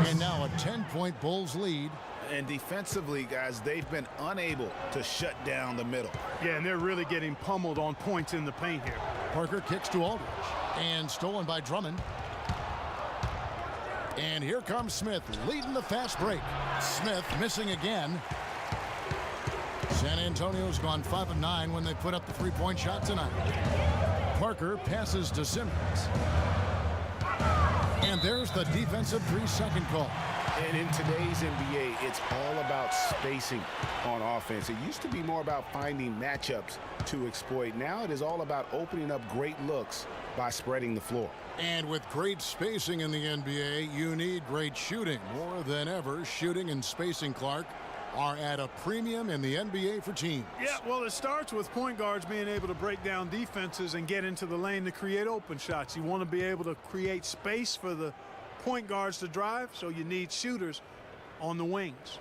And now a 10-point Bulls lead. And defensively, guys, they've been unable to shut down the middle. Yeah, and they're really getting pummeled on points in the paint here. Parker kicks to Aldridge. And stolen by Drummond. And here comes Smith leading the fast break. Smith missing again. San Antonio's gone 5 of 9 when they put up the 3-point shot tonight. Parker passes to Simmons. And there's the defensive 3-second call. And in today's NBA, it's all about spacing on offense. It used to be more about finding matchups to exploit. Now it is all about opening up great looks by spreading the floor. And with great spacing in the NBA, you need great shooting. More than ever, shooting and spacing, Clark, are at a premium in the NBA for teams. Yeah, well, it starts with point guards being able to break down defenses and get into the lane to create open shots. You want to be able to create space for the point guards to drive, so you need shooters on the wings.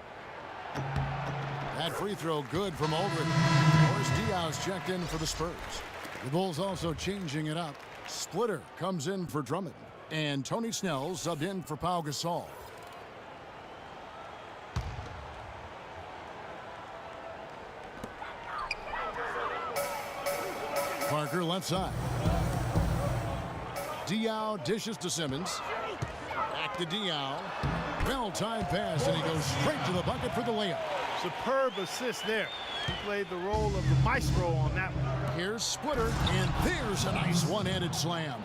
That free throw good from Aldridge. Boris Diaz checked in for the Spurs. The Bulls also changing it up. Splitter comes in for Drummond. And Tony Snell subbed in for Pau Gasol. left side. Diaw dishes to Simmons. Back to Diaw. Well-timed pass, and he goes straight to the bucket for the layup. Superb assist there. He played the role of the maestro on that one. Here's Splitter, and there's a nice one-handed slam.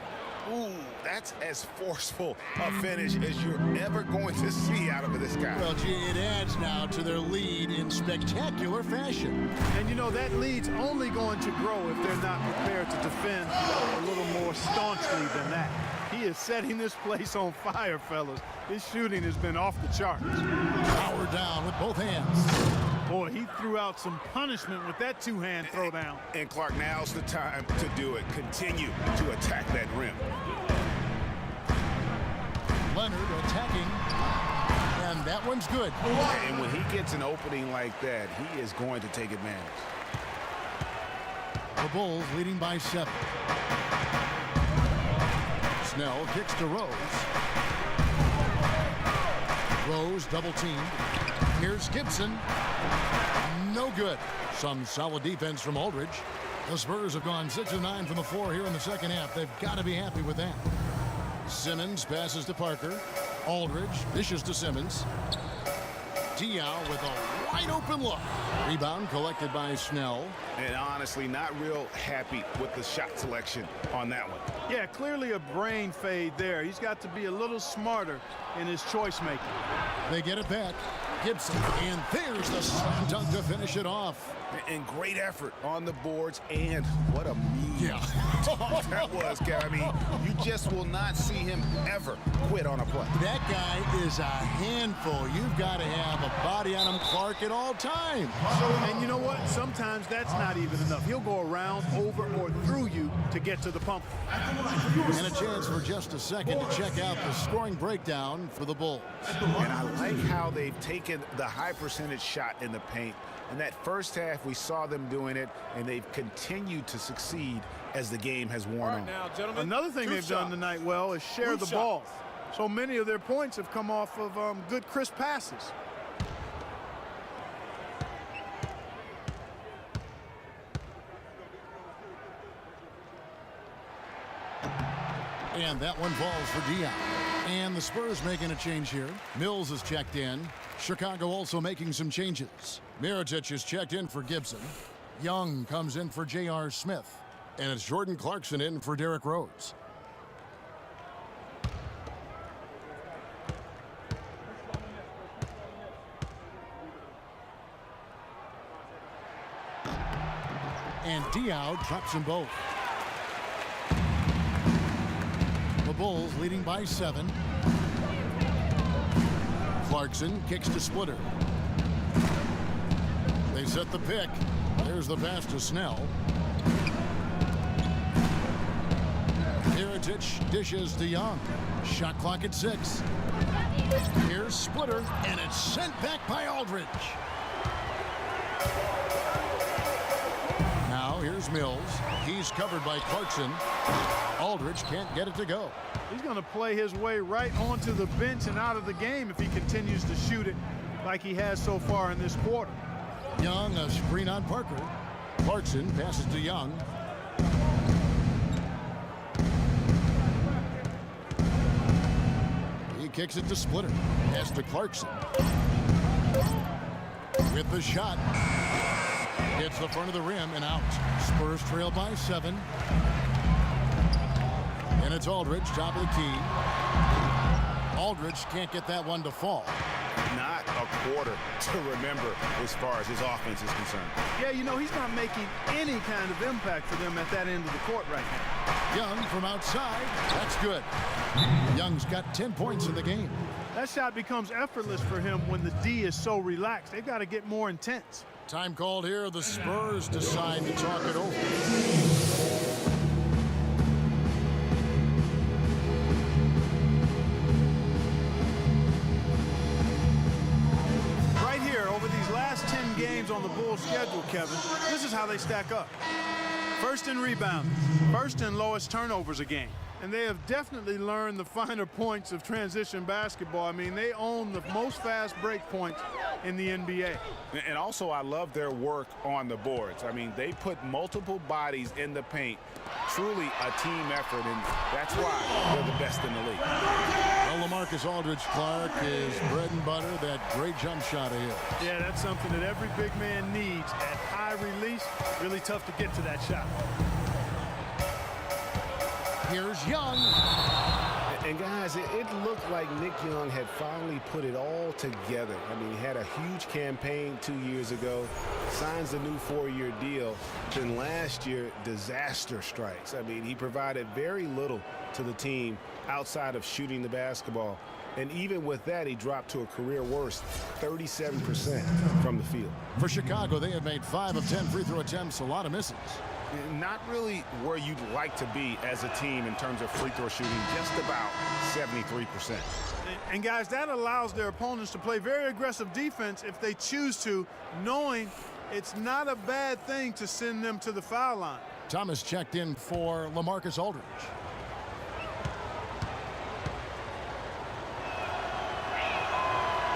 Ooh, that's as forceful a finish as you're ever going to see out of this guy. Well, gee, it adds now to their lead in spectacular fashion. And you know, that lead's only going to grow if they're not prepared to defend a little more staunchly than that. He is setting this place on fire, fellas. His shooting has been off the charts. Power down with both hands. Boy, he threw out some punishment with that two-hand throwdown. And Clark, now's the time to do it. Continue to attack that rim. Leonard attacking, and that one's good. And when he gets an opening like that, he is going to take advantage. The Bulls leading by 7. Snell kicks to Rose. Rose double teamed. Here's Gibson. No good. Some solid defense from Aldridge. The Spurs have gone 6 of 9 from the floor here in the second half. They've got to be happy with that. Simmons passes to Parker. Aldridge dishes to Simmons. Diaw with a wide open look. Rebound collected by Snell. And honestly, not real happy with the shot selection on that one. Yeah, clearly a brain fade there. He's got to be a little smarter in his choice making. They get it back. Gibson, and there's the slam dunk to finish it off. And great effort on the boards, and what a mean that was, Kev. I mean, you just will not see him ever quit on a play. That guy is a handful. You've got to have a body on him, Clark, at all times. And you know what? Sometimes that's not even enough. He'll go around, over, or through you to get to the pump. And a chance for just a second to check out the scoring breakdown for the Bulls. And I like how they've taken the high percentage shot in the paint. In that first half, we saw them doing it, and they've continued to succeed as the game has worn on. Now, gentlemen, another thing they've done tonight well is share the ball. So many of their points have come off of good, crisp passes. And that one falls for Diaw. And the Spurs making a change here. Mills is checked in. Chicago also making some changes. Mirotic is checked in for Gibson. Young comes in for J.R. Smith. And it's Jordan Clarkson in for Derrick Rose. And Diaw drops them both. The Bulls leading by 7. Clarkson kicks to Splitter. They set the pick. There's the pass to Snell. Mirotic dishes to Young. Shot clock at 6. Here's Splitter, and it's sent back by Aldridge. Now here's Mills. He's covered by Clarkson. Aldridge can't get it to go. He's going to play his way right onto the bench and out of the game if he continues to shoot it like he has so far in this quarter. Young, a screen on Parker. Clarkson passes to Young. He kicks it to Splitter. Pass to Clarkson. With the shot. Hits the front of the rim and out. Spurs trail by 7. And it's Aldridge, top of the key. Aldridge can't get that one to fall. Not a quarter to remember as far as his offense is concerned. Yeah, you know, he's not making any kind of impact for them at that end of the court right now. Young from outside. That's good. Young's got 10 points in the game. That shot becomes effortless for him when the D is so relaxed. They've got to get more intense. Time called here. The Spurs decide to talk it over. Right here, over these last 10 games on the Bulls schedule, Kevin, this is how they stack up. First in rebounding, first in lowest turnovers a game, And they have definitely learned the finer points of transition basketball. I mean, they own the most fast break points in the NBA. And also, I love their work on the boards. I mean, they put multiple bodies in the paint. Truly a team effort, and that's why they're the best in the league. Well, LaMarcus Aldridge Clark is bread and butter, that great jump shot of his. Yeah, that's something that every big man needs at high release. Really tough to get to that shot. Here's Young. And guys, it looked like Nick Young had finally put it all together. I mean, he had a huge campaign 2 years ago, signs a new 4-year deal. Then last year, disaster strikes. I mean, he provided very little to the team outside of shooting the basketball. And even with that, he dropped to a career worst, 37% from the field. For Chicago, they have made 5 of 10 free throw attempts, a lot of misses. Not really where you'd like to be as a team in terms of free throw shooting, just about 73%. And guys, that allows their opponents to play very aggressive defense if they choose to, knowing it's not a bad thing to send them to the foul line. Thomas checked in for LaMarcus Aldridge.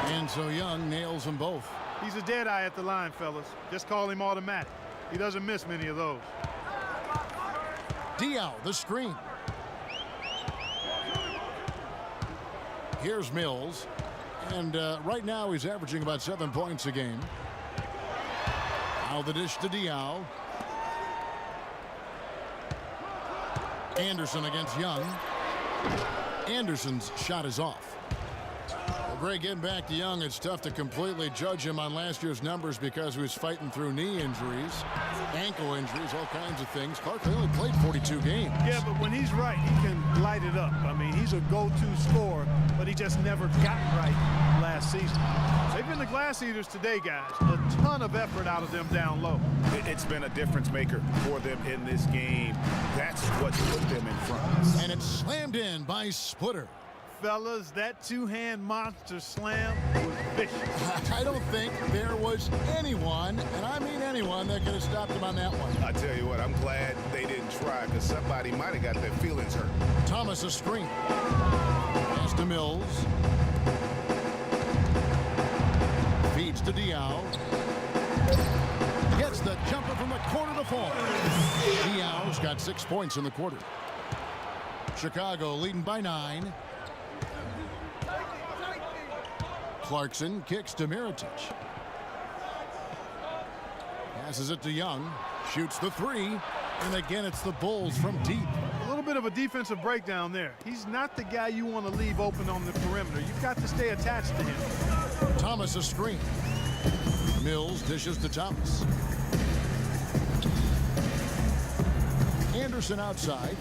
And so Young nails them both. He's a dead eye at the line, fellas. Just call him automatic. He doesn't miss many of those. Diaw, the screen. Here's Mills. And right now he's averaging about 7 points a game. Now the dish to Diaw. Anderson against Young. Anderson's shot is off. Greg, getting back to Young, it's tough to completely judge him on last year's numbers because he was fighting through knee injuries, ankle injuries, all kinds of things. Clark only played 42 games. Yeah, but when he's right, he can light it up. I mean, he's a go-to scorer, but he just never got right last season. They've been the glass eaters today, guys. A ton of effort out of them down low. It's been a difference maker for them in this game. That's what's put them in front. And it's slammed in by Splitter. Fellas, that two-hand monster slam was vicious. I don't think there was anyone, and I mean anyone, that could have stopped him on that one. I tell you what, I'm glad they didn't try because somebody might have got their feelings hurt. Thomas a screen. Pass to Mills. Feeds to Diaw. Gets the jumper from the corner to fall. Diaw's got 6 points in the quarter. Chicago leading by 9. Clarkson kicks to Mirotic. Passes it to Young. Shoots the 3. And again, it's the Bulls from deep. A little bit of a defensive breakdown there. He's not the guy you want to leave open on the perimeter. You've got to stay attached to him. Thomas a screen. Mills dishes to Thomas. Anderson outside.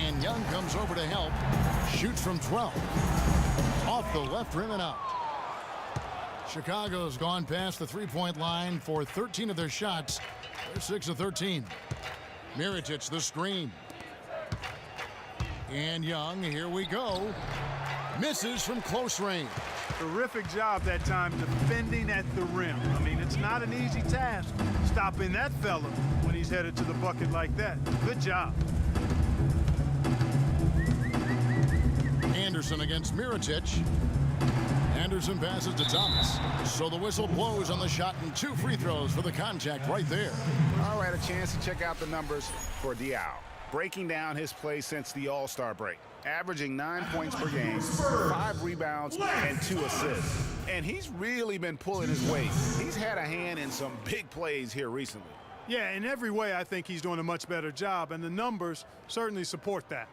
And Young comes over to help. Shoots from 12. Off the left rim and out. Chicago's gone past the three-point line for 13 of their shots. They're 6 of 13. Mirotic the screen. And Young, here we go. Misses from close range. Terrific job that time defending at the rim. I mean, it's not an easy task stopping that fella when he's headed to the bucket like that. Good job. Anderson against Mirotic. Anderson passes to Thomas. So the whistle blows on the shot and 2 free throws for the contact right there. All right, a chance to check out the numbers for Diaw. Breaking down his play since the All-Star break. Averaging 9 points per game, 5 rebounds, and 2 assists. And he's really been pulling his weight. He's had a hand in some big plays here recently. Yeah, in every way, I think he's doing a much better job, and the numbers certainly support that.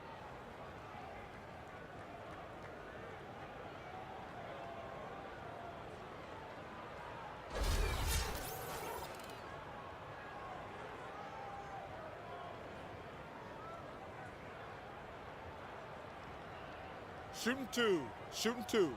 Shooting 2. Shooting 2.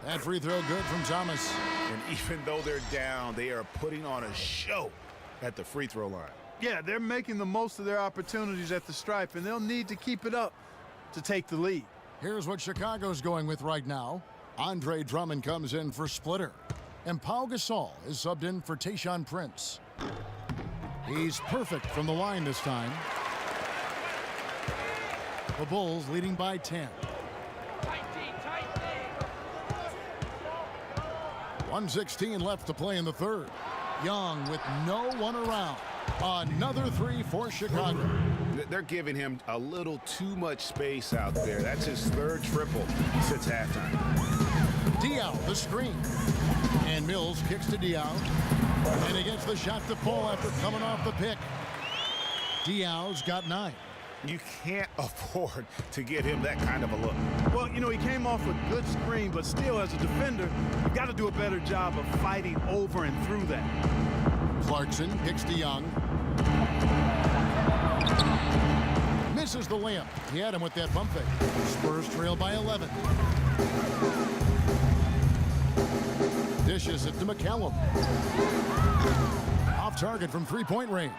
That free throw good from Thomas. And even though they're down, they are putting on a show at the free throw line. Yeah, they're making the most of their opportunities at the stripe, and they'll need to keep it up to take the lead. Here's what Chicago's going with right now. Andre Drummond comes in for Splitter, and Pau Gasol is subbed in for Tayshaun Prince. He's perfect from the line this time. The Bulls leading by 10. 1:16 left to play in the third. Young with no one around. Another three for Chicago. They're giving him a little too much space out there. That's his third triple since halftime. Diaw, the screen. And Mills kicks to Diaw. And he gets the shot to fall after coming off the pick. Diaw's got 9. You can't afford to get him that kind of a look. Well, you know, he came off a good screen, but still, as a defender, you've got to do a better job of fighting over and through that. Clarkson kicks to Young. Misses the layup. He had him with that bump fake. Spurs trail by 11. Dishes it to McCallum. Off target from three-point range.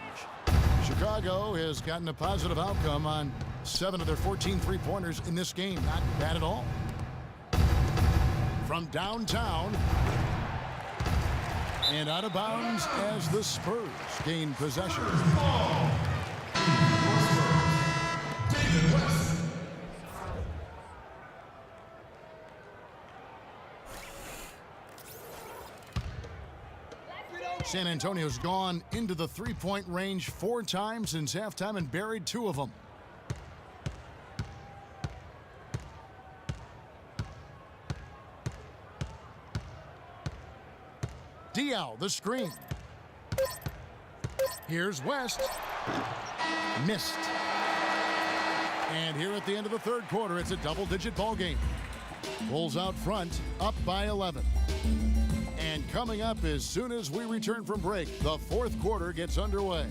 Chicago has gotten a positive outcome on 7 of their 14 three-pointers in this game. Not bad at all. From downtown and out of bounds as the Spurs gain possession. David West. San Antonio's gone into the three-point range 4 times since halftime and buried 2 of them. Diaw, the screen. Here's West. Missed. And here at the end of the third quarter, it's a double-digit ball game. Bulls out front, up by 11. And coming up as soon as we return from break, the fourth quarter gets underway.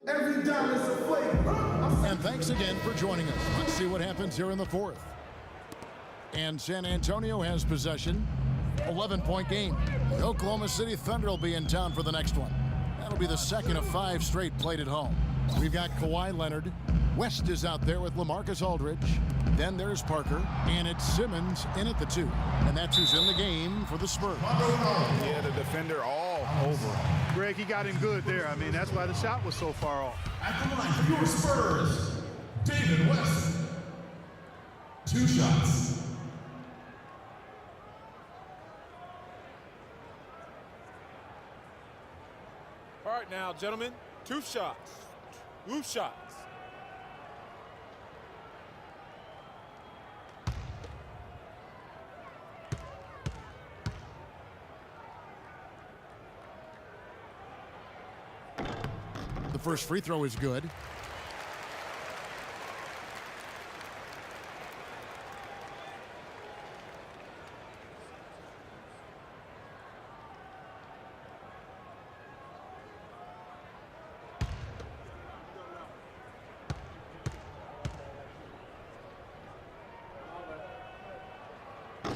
Every dime is a flavor. And thanks again for joining us. Let's see what happens here in the fourth. And San Antonio has possession. 11-point game. The Oklahoma City Thunder will be in town for the next one. That'll be the second of 5 straight played at home. We've got Kawhi Leonard. West is out there with LaMarcus Aldridge. Then there's Parker. And it's Simmons in at the 2. And that's who's in the game for the Spurs. Yeah, the defender all over him. Greg, he got him good there. I mean, that's why the shot was so far off. At the line for your Spurs, David West. 2 shots. All right now, gentlemen, 2 shots. 2 shots. The first free throw is good.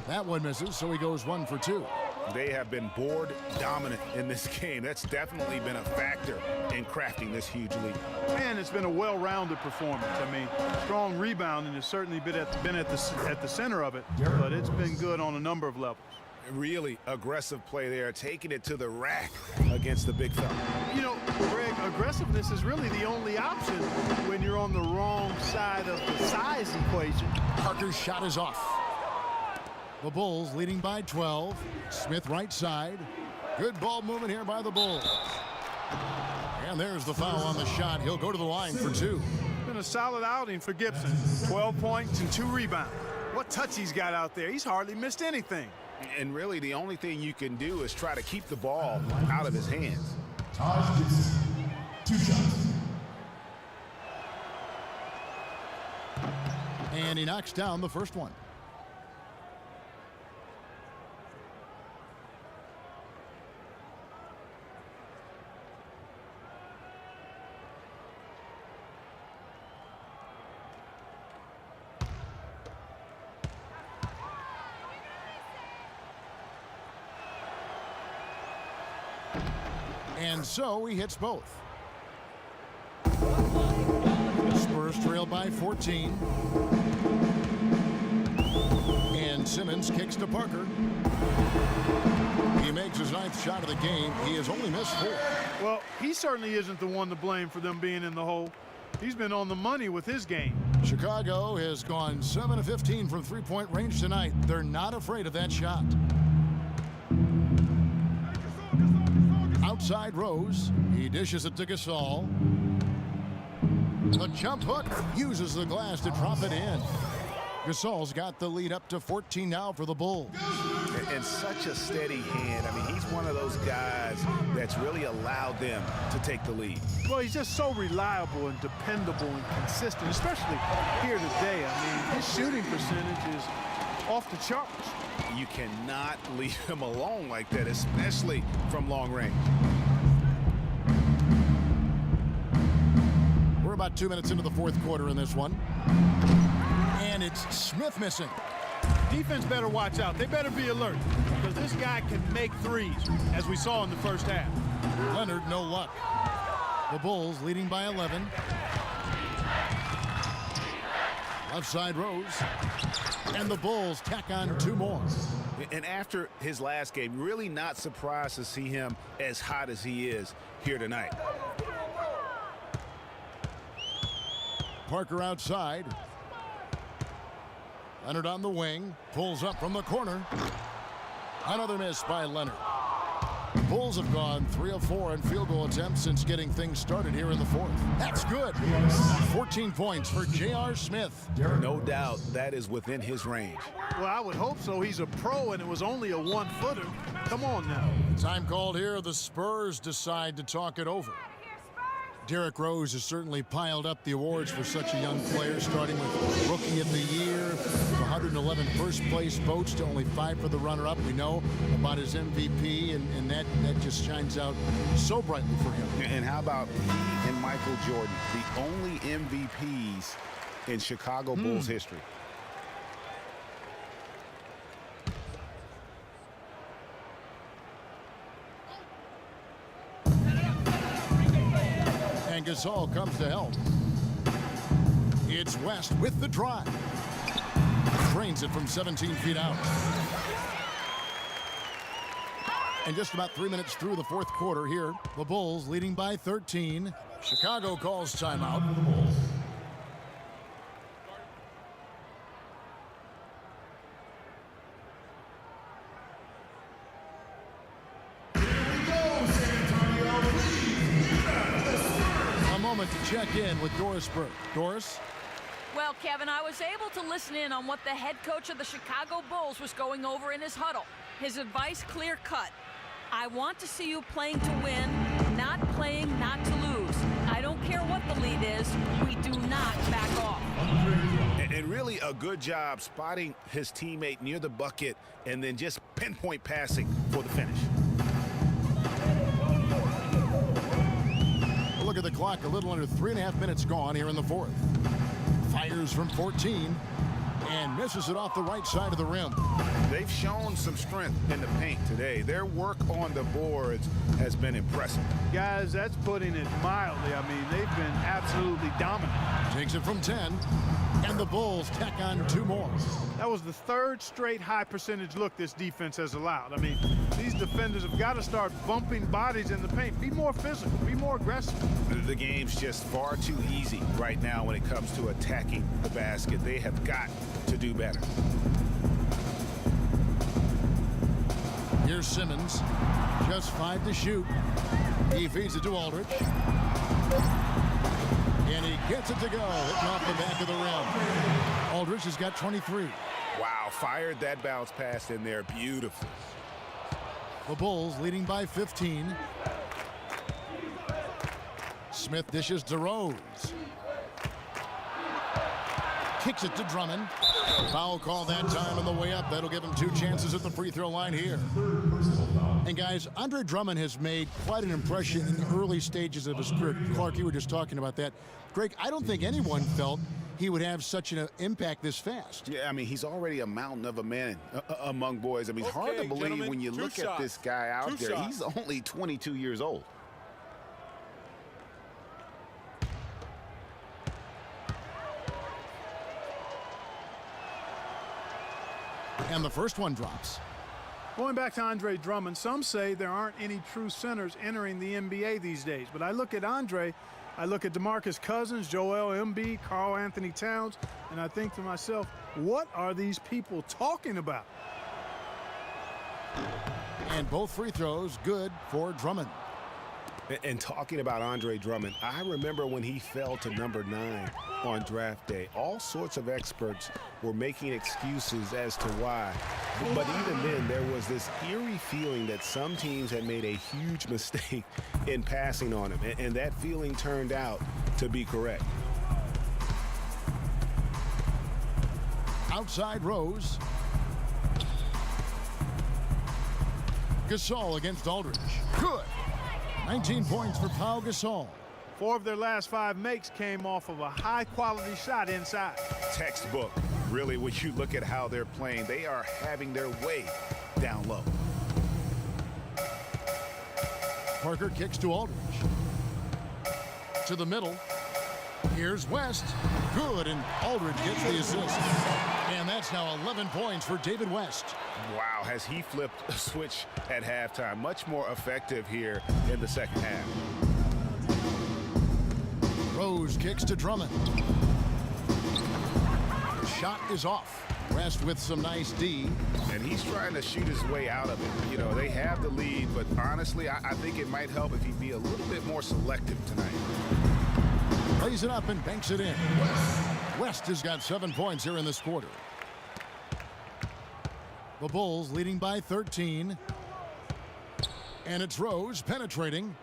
That one misses, so he goes 1 for 2. They have been board dominant in this game. That's definitely been a factor in crafting this huge lead. And it's been a well-rounded performance. I mean, strong rebounding has certainly been at the center of it, but it's been good on a number of levels. Really aggressive play there, taking it to the rack against the big fella. You know, Greg, aggressiveness is really the only option when you're on the wrong side of the size equation. Parker's shot is off. The Bulls leading by 12. Smith right side. Good ball movement here by the Bulls. And there's the foul on the shot. He'll go to the line for 2. Been a solid outing for Gibson. 12 points and 2 rebounds. What touch he's got out there. He's hardly missed anything. And really the only thing you can do is try to keep the ball out of his hands. Taj Gibson, 2 shots. And he knocks down the first one. And so he hits both. Spurs trail by 14. And Simmons kicks to Parker. He makes his 9th shot of the game. He has only missed 4. Well, he certainly isn't the one to blame for them being in the hole. He's been on the money with his game. Chicago has gone 7 of 15 from three-point range tonight. They're not afraid of that shot. Outside Rose. He dishes it to Gasol. The jump hook uses the glass to drop it in. Gasol's got the lead up to 14 now for the Bulls. And such a steady hand. I mean, he's one of those guys that's really allowed them to take the lead. Well, he's just so reliable and dependable and consistent, especially here today. I mean, his shooting percentage is off the charts. You cannot leave him alone like that, especially from long range. We're about 2 minutes into the 4th quarter in this one. And it's Smith missing. Defense better watch out. They better be alert because this guy can make threes, as we saw in the first half. Leonard, no luck. The Bulls leading by 11. Left side Rose. And the Bulls tack on 2 more. And after his last game, really not surprised to see him as hot as he is here tonight. Parker outside. Leonard on the wing. Pulls up from the corner. Another miss by Leonard. Bulls have gone 3 of 4 in field goal attempts since getting things started here in the 4th. That's good. 14 points for J.R. Smith. No doubt that is within his range. Well, I would hope so. He's a pro, and it was only a 1-footer. Come on now. Time called here. The Spurs decide to talk it over. Derrick Rose has certainly piled up the awards for such a young player, starting with Rookie of the Year, 111 first-place votes to only 5 for the runner-up. We know about his MVP, and that just shines out so brightly for him. And how about he and Michael Jordan, the only MVPs in Chicago Bulls history? And Gasol comes to help. It's West with the drive. Drains it from 17 feet out. And just about 3 minutes through the 4th quarter here, the Bulls leading by 13. Chicago calls timeout. To check in with Doris Burke. Doris? Well, Kevin, I was able to listen in on what the head coach of the Chicago Bulls was going over in his huddle. His advice clear-cut. I want to see you playing to win, not playing not to lose. I don't care what the lead is. We do not back off. And really a good job spotting his teammate near the bucket and then just pinpoint passing for the finish. Look at the clock, a little under 3.5 minutes gone here in the 4th. Fires from 14 and misses it off the right side of the rim. They've shown some strength in the paint today. Their work on the boards has been impressive. Guys, that's putting it mildly. I mean, they've been absolutely dominant. Takes it from 10, and the Bulls tack on 2 more. That was the 3rd straight high percentage look this defense has allowed. I mean, these defenders have got to start bumping bodies in the paint. Be more physical, be more aggressive. The game's just far too easy right now when it comes to attacking the basket. They have got to do better. Here's Simmons, just 5 to shoot. He feeds it to Aldridge. And he gets it to go, hitting off the back of the rim. Aldridge has got 23. Wow, fired that bounce pass in there. Beautiful. The Bulls leading by 15. Smith dishes to Rose. Kicks it to Drummond. Foul call that time on the way up. That'll give him 2 chances at the free throw line here. And guys, Andre Drummond has made quite an impression in the early stages of his career. Clark, you were just talking about that. Greg, I don't think anyone felt he would have such an impact this fast. Yeah, I mean, he's already a mountain of a man among boys. I mean, it's hard to believe when you look at this guy out there. He's only 22 years old. And the first one drops. Going back to Andre Drummond, some say there aren't any true centers entering the NBA these days. But I look at Andre, I look at DeMarcus Cousins, Joel Embiid, Karl Anthony Towns, and I think to myself, what are these people talking about? And both free throws good for Drummond. And talking about Andre Drummond, I remember when he fell to number 9 on draft day. All sorts of experts were making excuses as to why. But even then, there was this eerie feeling that some teams had made a huge mistake in passing on him. And that feeling turned out to be correct. Outside Rose. Gasol against Aldridge. Good. 19 points for Pau Gasol. 4 of their last 5 makes came off of a high-quality shot inside. Textbook. Really, when you look at how they're playing, they are having their way down low. Parker kicks to Aldridge. To the middle. Here's West. Good, and Aldridge gets the assist. And that's now 11 points for David West. Wow, has he flipped a switch at halftime. Much more effective here in the second half. Rose kicks to Drummond. Shot is off. West with some nice D. And he's trying to shoot his way out of it. You know, they have the lead, but honestly, I think it might help if he'd be a little bit more selective tonight. Plays it up and banks it in. West has got 7 points here in this quarter. The Bulls leading by 13. And it's Rose penetrating.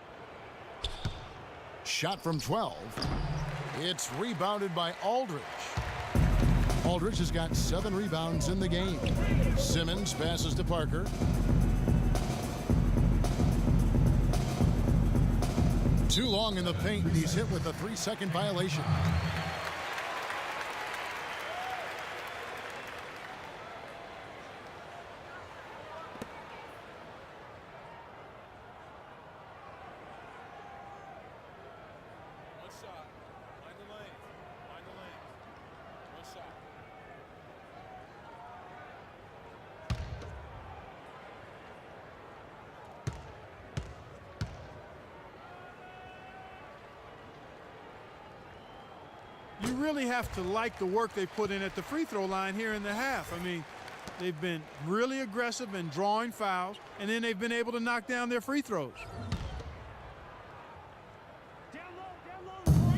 Shot from 12. It's rebounded by Aldridge. Aldridge has got 7 rebounds in the game. Simmons passes to Parker. Too long in the paint, and he's hit with a 3-second violation. You really have to like the work they put in at the free throw line here in the half. I mean, they've been really aggressive in drawing fouls, and then they've been able to knock down their free throws.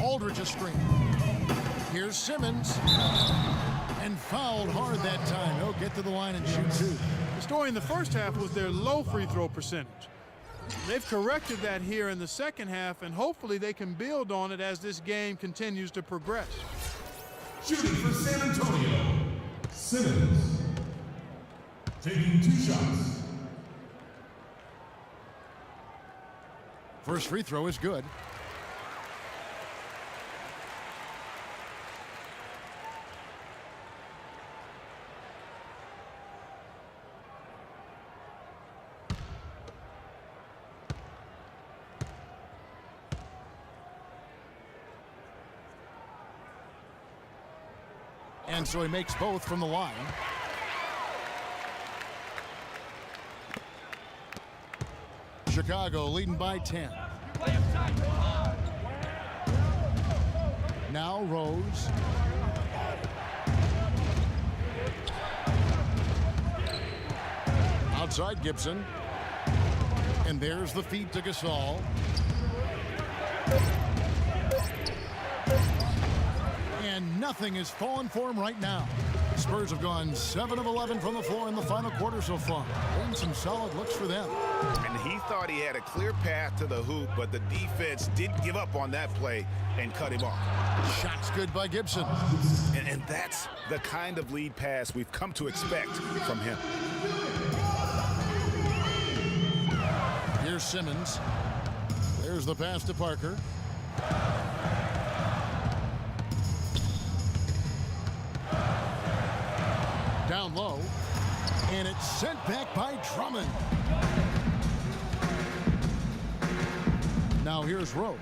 Aldridge a screen. Here's Simmons. And fouled hard that time. He'll get to the line and shoot 2. The story in the first half was their low free throw percentage. They've corrected that here in the second half, and hopefully they can build on it as this game continues to progress. Shooting for San Antonio, Simmons. Taking 2 shots. First free throw is good. And so he makes both from the line. Chicago leading by 10. Now Rose. Outside Gibson. And there's the feed to Gasol. And nothing is falling for him right now. The Spurs have gone 7 of 11 from the floor in the final quarter so far. And some solid looks for them. And he thought he had a clear path to the hoop, but the defense didn't give up on that play and cut him off. Shots good by Gibson. And that's the kind of lead pass we've come to expect from him. Here's Simmons. There's the pass to Parker. Down low, and it's sent back by Drummond. Now here's Rose,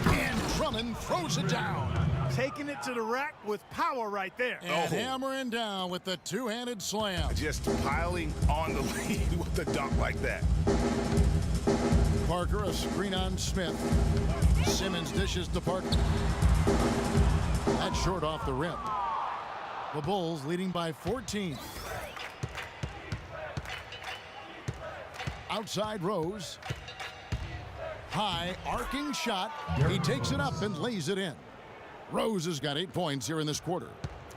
and Drummond throws it down. Taking it to the rack with power right there. And hammering down with the two-handed slam. Just piling on the lead with a dunk like that. Parker, a screen on Smith. Simmons dishes to Parker. That's short off the rim. The Bulls leading by 14. Outside Rose. High arcing shot. He takes it up and lays it in. Rose has got 8 points here in this quarter.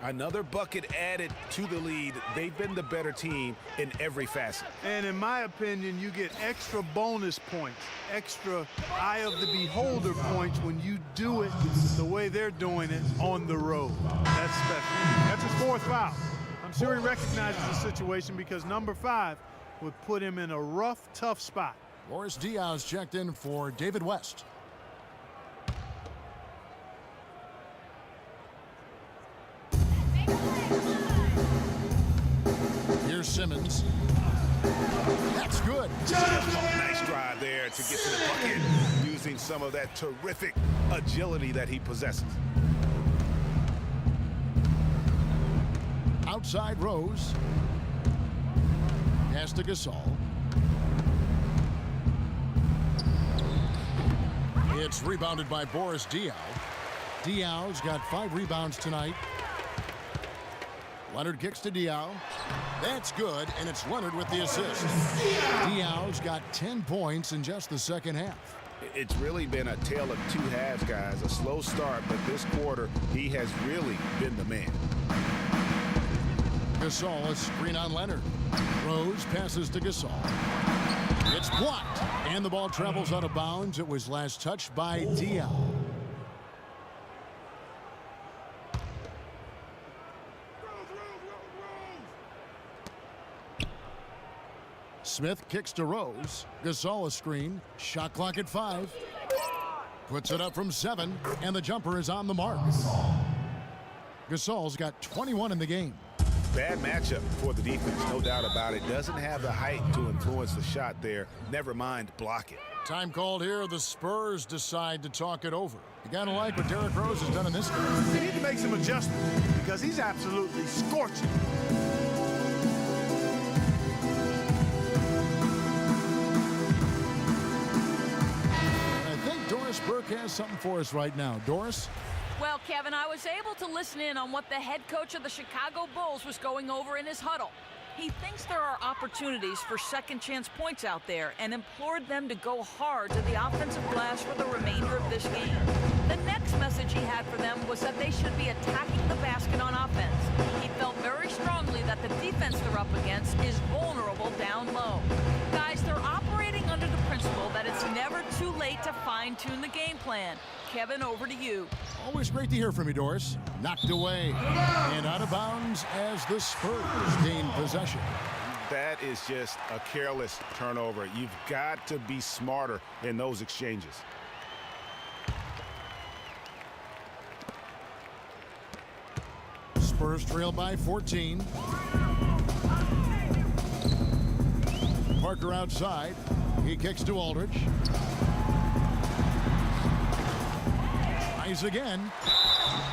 Another bucket added to the lead. They've been the better team in every facet. And in my opinion, you get extra bonus points, extra eye of the beholder points when you do it the way they're doing it on the road. That's special. That's his 4th foul. I'm sure he recognizes the situation because number 5 would put him in a rough, tough spot. Boris Diaz checked in for David West. Here's Simmons. That's good. Nice drive there to get to the bucket, using some of that terrific agility that he possesses. Outside Rose. Pass to Gasol. It's rebounded by Boris Diaw. Diaw's got 5 rebounds tonight. Leonard kicks to Diaw. That's good, and it's Leonard with the assist. Diaw's got 10 points in just the second half. It's really been a tale of 2 halves, guys. A slow start, but this quarter, he has really been the man. Gasol, a screen on Leonard. Rose passes to Gasol. It's blocked, and the ball travels out of bounds. It was last touched by Diaw. Smith kicks to Rose. Gasol a screen. Shot clock at 5. Puts it up from 7, and the jumper is on the mark. Gasol's got 21 in the game. Bad matchup for the defense, no doubt about it. Doesn't have the height to influence the shot there. Never mind block it. Time called here. The Spurs decide to talk it over. You gotta like what Derrick Rose has done in this game. They need to make some adjustments because he's absolutely scorching. Doris Burke has something for us right now. Doris? Well, Kevin, I was able to listen in on what the head coach of the Chicago Bulls was going over in his huddle. He thinks there are opportunities for second chance points out there and implored them to go hard to the offensive glass for the remainder of this game. The next message he had for them was that they should be attacking the basket on offense. He felt very strongly that the defense they're up against is vulnerable down low. Guys, they're operating under the principle that it's never too late to fine-tune the game plan. Kevin, over to you. Always great to hear from you, Doris. Knocked away and out of bounds as the Spurs gain possession. That is just a careless turnover. You've got to be smarter in those exchanges. Spurs trail by 14. Parker outside. He kicks to Aldridge. Tries again.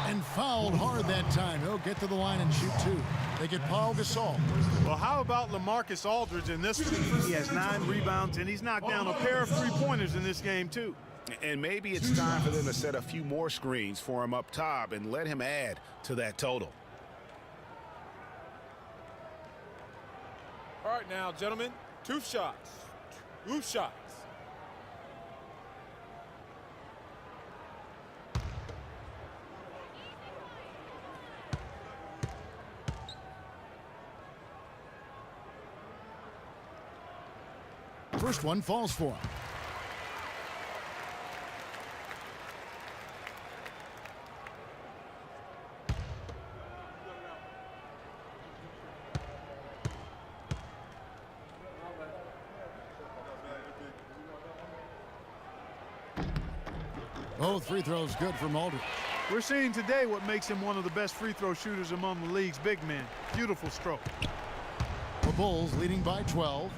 And fouled hard that time. He'll get to the line and shoot 2. They get Paul Gasol. Well, how about LaMarcus Aldridge in this one? He has 9 rebounds, and he's knocked down a pair of 3-pointers in this game, too. And maybe it's time for them to set a few more screens for him up top and let him add to that total. All right now, gentlemen, 2 shots. 2 shots. First one falls for him. Both free throws good from Aldridge. We're seeing today what makes him one of the best free throw shooters among the league's big men. Beautiful stroke. The Bulls leading by 12.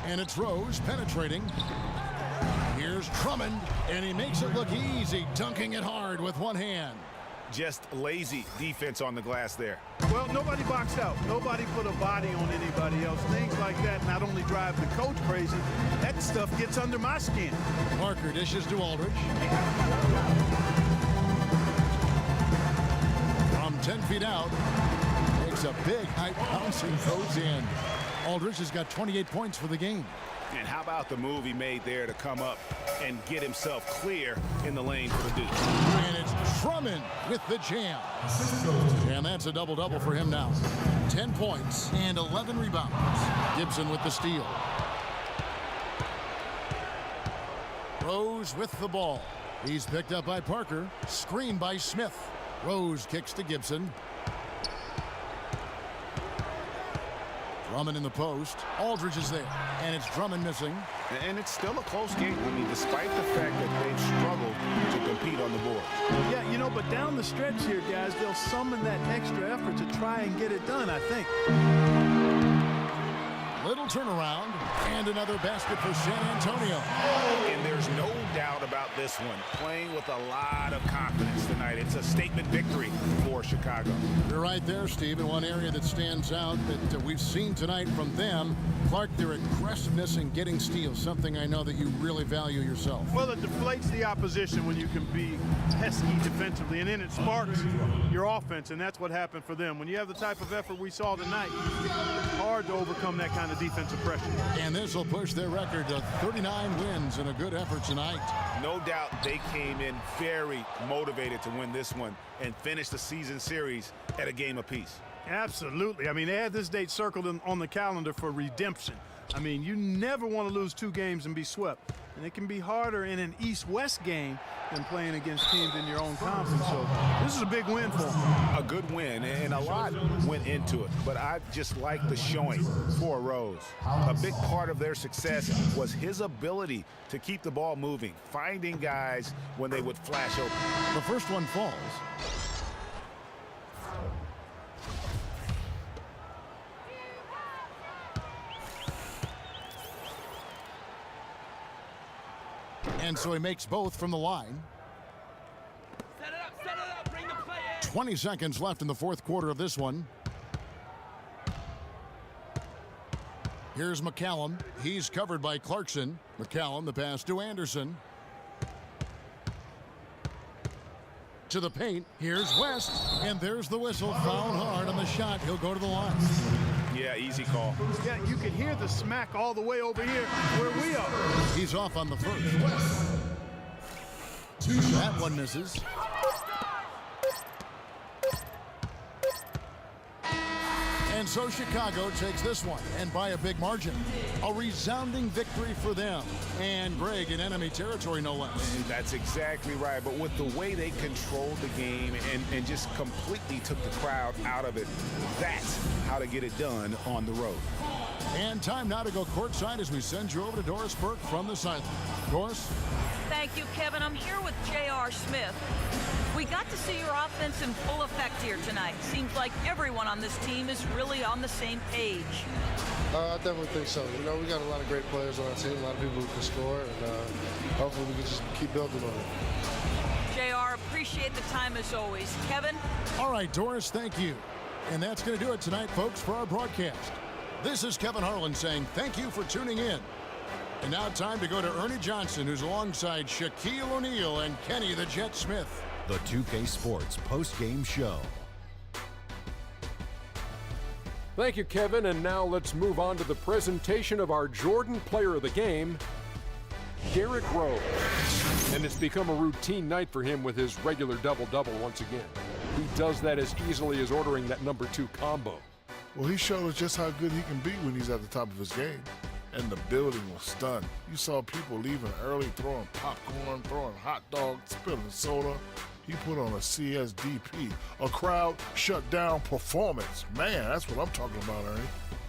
And it's Rose penetrating. Here's Drummond, and he makes it look easy, dunking it hard with one hand. Just lazy defense on the glass there. Well, nobody boxed out. Nobody put a body on anybody else. Things like that not only drive the coach crazy, that stuff gets under my skin. Parker dishes to Aldridge. From 10 feet out, makes a big high bounce and goes in. Aldridge has got 28 points for the game. And how about the move he made there to come up and get himself clear in the lane for the Duke? And it's Drummond with the jam. And that's a double-double for him now. 10 points and 11 rebounds. Gibson with the steal. Rose with the ball. He's picked up by Parker. Screen by Smith. Rose kicks to Gibson. Drummond in the post. Aldridge is there. And it's Drummond missing. And it's still a close game. I mean, despite the fact that they've struggled to compete on the board. Yeah, you know, but down the stretch here, guys, they'll summon that extra effort to try and get it done, I think. Little turnaround. And another basket for San Antonio. And there's no doubt about this one. Playing with a lot of confidence tonight. It's a statement victory for Chicago. You're right there, Steve. And one area that stands out that we've seen tonight from them, Clark, their aggressiveness in getting steals, something I know that you really value yourself. Well, it deflates the opposition when you can be pesky defensively, and then it sparks your offense, and that's what happened for them. When you have the type of effort we saw tonight, it's hard to overcome that kind of defensive pressure. And this will push their record to 39 wins and a good effort tonight. No doubt they came in very motivated to win this one and finish the season series at a game apiece. Absolutely. I mean, they had this date circled on the calendar for redemption. I mean, you never want to lose 2 games and be swept. And it can be harder in an East-West game than playing against teams in your own conference. So this is a big win for them. A good win, and a lot went into it. But I just like the showing for Rose. A big part of their success was his ability to keep the ball moving, finding guys when they would flash open. The first one falls. And so he makes both from the line. Set it up, bring the play in. 20 seconds left in the fourth quarter of this one. Here's McCallum. He's covered by Clarkson. McCallum, the pass to Anderson. To the paint. Here's West. And there's the whistle. Fouled hard on the shot. He'll go to the line. Yeah, easy call. Yeah, you can hear the smack all the way over here where we are. He's off on the first. That one misses. And so Chicago takes this one, and by a big margin. A resounding victory for them. And Greg in enemy territory, no less. That's exactly right. But with the way they controlled the game and just completely took the crowd out of it, that's how to get it done on the road. And time now to go courtside as we send you over to Doris Burke from the sideline. Doris? Thank you, Kevin. I'm here with J.R. Smith. We got to see your offense in full effect here tonight. Seems like everyone on this team is really on the same page. I definitely think so. You know, we got a lot of great players on our team, a lot of people who can score, and hopefully we can just keep building on it. JR, appreciate the time as always. Kevin? All right, Doris, thank you. And that's going to do it tonight, folks, for our broadcast. This is Kevin Harlan saying thank you for tuning in. And now time to go to Ernie Johnson, who's alongside Shaquille O'Neal and Kenny the Jet Smith. The 2K Sports post-game show. Thank you, Kevin. And now let's move on to the presentation of our Jordan Player of the Game, Derrick Rose. And it's become a routine night for him with his regular double-double once again. He does that as easily as ordering that number 2 combo. Well, he showed us just how good he can be when he's at the top of his game. And the building was stunned. You saw people leaving early, throwing popcorn, throwing hot dogs, spilling soda. He put on a CSDP, a crowd shut down performance. Man, that's what I'm talking about, Ernie.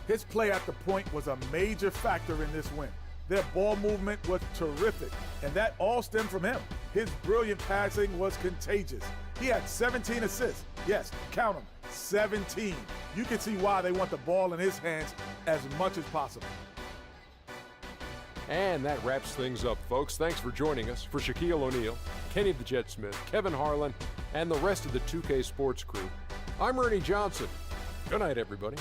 His play at the point was a major factor in this win. Their ball movement was terrific, and that all stemmed from him. His brilliant passing was contagious. He had 17 assists. Yes, count them, 17. You can see why they want the ball in his hands as much as possible. And that wraps things up, folks. Thanks for joining us. For Shaquille O'Neal, Kenny the Jet Smith, Kevin Harlan, and the rest of the 2K Sports crew, I'm Ernie Johnson. Good night, everybody.